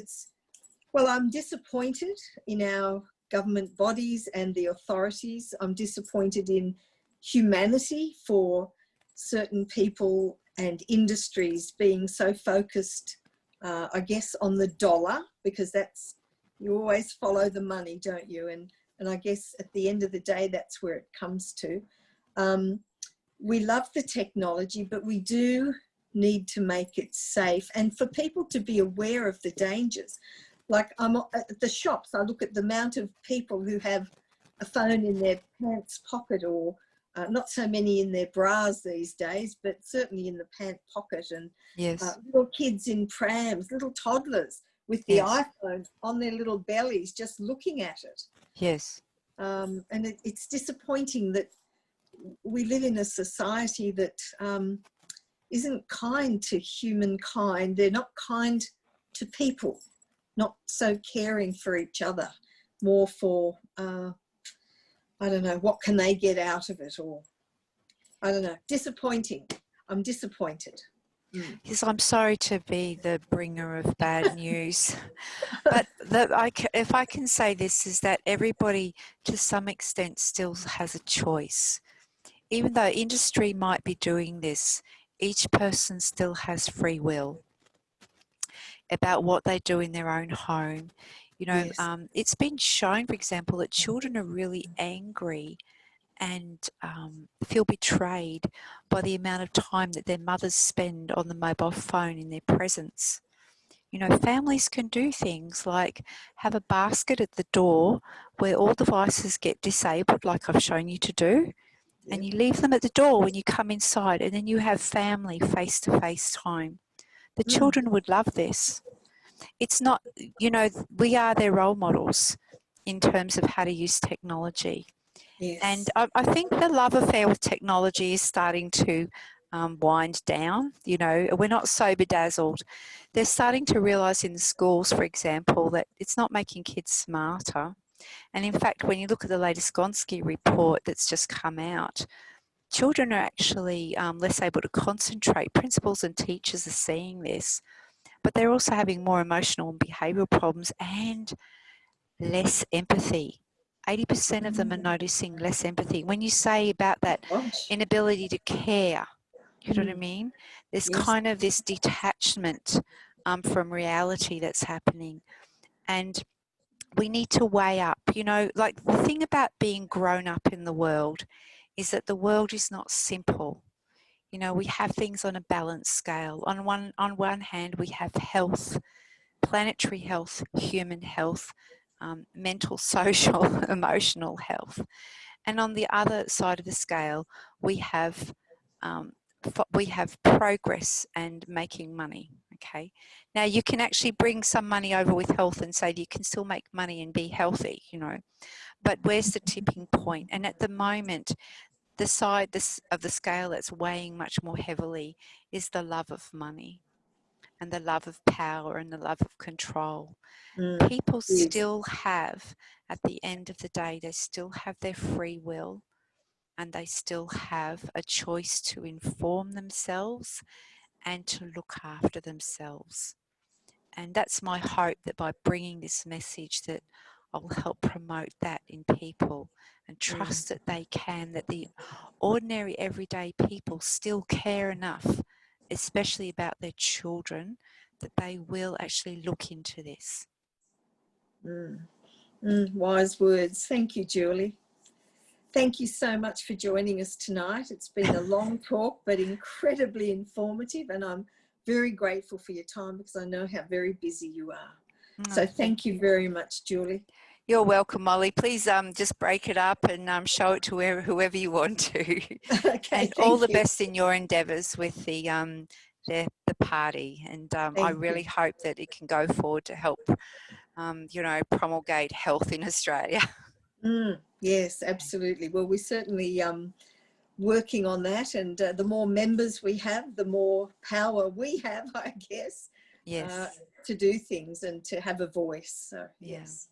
I'm disappointed in our government bodies and the authorities. I'm disappointed in humanity for certain people and industries being so focused, I guess, on the dollar, because you always follow the money, don't you? And I guess at the end of the day, that's where it comes to. We love the technology, but we do need to make it safe and for people to be aware of the dangers. Like I'm at the shops, I look at the amount of people who have a phone in their pants pocket, or not so many in their bras these days, but certainly in the pant pocket, and little kids in prams, little toddlers with the iPhone on their little bellies just looking at it.
Yes.
And it's disappointing that we live in a society that isn't kind to humankind. They're not kind to people, not so caring for each other, more for, I don't know, what can they get out of it, or, I don't know, disappointing. I'm disappointed.
Yes, I'm sorry to be the bringer of bad news, but if I can say this, is that everybody to some extent still has a choice. Even though industry might be doing this, each person still has free will about what they do in their own home. You know, it's been shown, for example, that children are really angry and feel betrayed by the amount of time that their mothers spend on the mobile phone in their presence. You know, families can do things like have a basket at the door where all devices get disabled, like I've shown you to do, and you leave them at the door when you come inside, and then you have family face-to-face time. The children would love this. It's not, you know, we are their role models in terms of how to use technology.
Yes.
And I think the love affair with technology is starting to wind down. You know, we're not so bedazzled. They're starting to realise in the schools, for example, that it's not making kids smarter. And in fact, when you look at the latest Gonski report that's just come out, children are actually less able to concentrate. Principals and teachers are seeing this, but they're also having more emotional and behavioural problems, and less empathy. 80% of them are noticing less empathy. When you say about that
Gosh.
inability to care, you know what I
Mm.
mean? There's
Yes.
kind of this detachment from reality that's happening. And we need to weigh up, you know, like the thing about being grown up in the world is that the world is not simple. You know, we have things on a balanced scale. On one hand, we have health, planetary health, human health, mental, social, emotional health. And on the other side of the scale, we have progress and making money. Okay. Now you can actually bring some money over with health and say you can still make money and be healthy, you know. But where's the tipping point? And at the moment, the side of the scale that's weighing much more heavily is the love of money and the love of power and the love of control. People still have, at the end of the day, they still have their free will and they still have a choice to inform themselves and to look after themselves. And that's my hope, that by bringing this message that I'll help promote that in people and trust that they can, that the ordinary everyday people still care enough, especially about their children, that they will actually look into this.
Wise words. Thank you, Julie. Thank you so much for joining us tonight. It's been a long talk, but incredibly informative, and I'm very grateful for your time because I know how very busy you are. So thank you very much, Julie.
You're welcome, Molly. Please just break it up and show it to whoever you want to.
Okay,
and all the best in your endeavours with the party. And I really hope that it can go forward to help, you know, promulgate health in Australia.
Yes, absolutely. Well, we're certainly working on that, and the more members we have, the more power we have, I guess,
yes,
to do things and to have a voice. So, yes.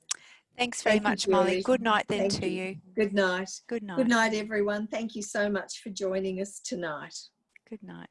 Thanks very much, Molly. Good night then to you.
Good night.
Good night.
Good night, everyone. Thank you so much for joining us tonight.
Good night.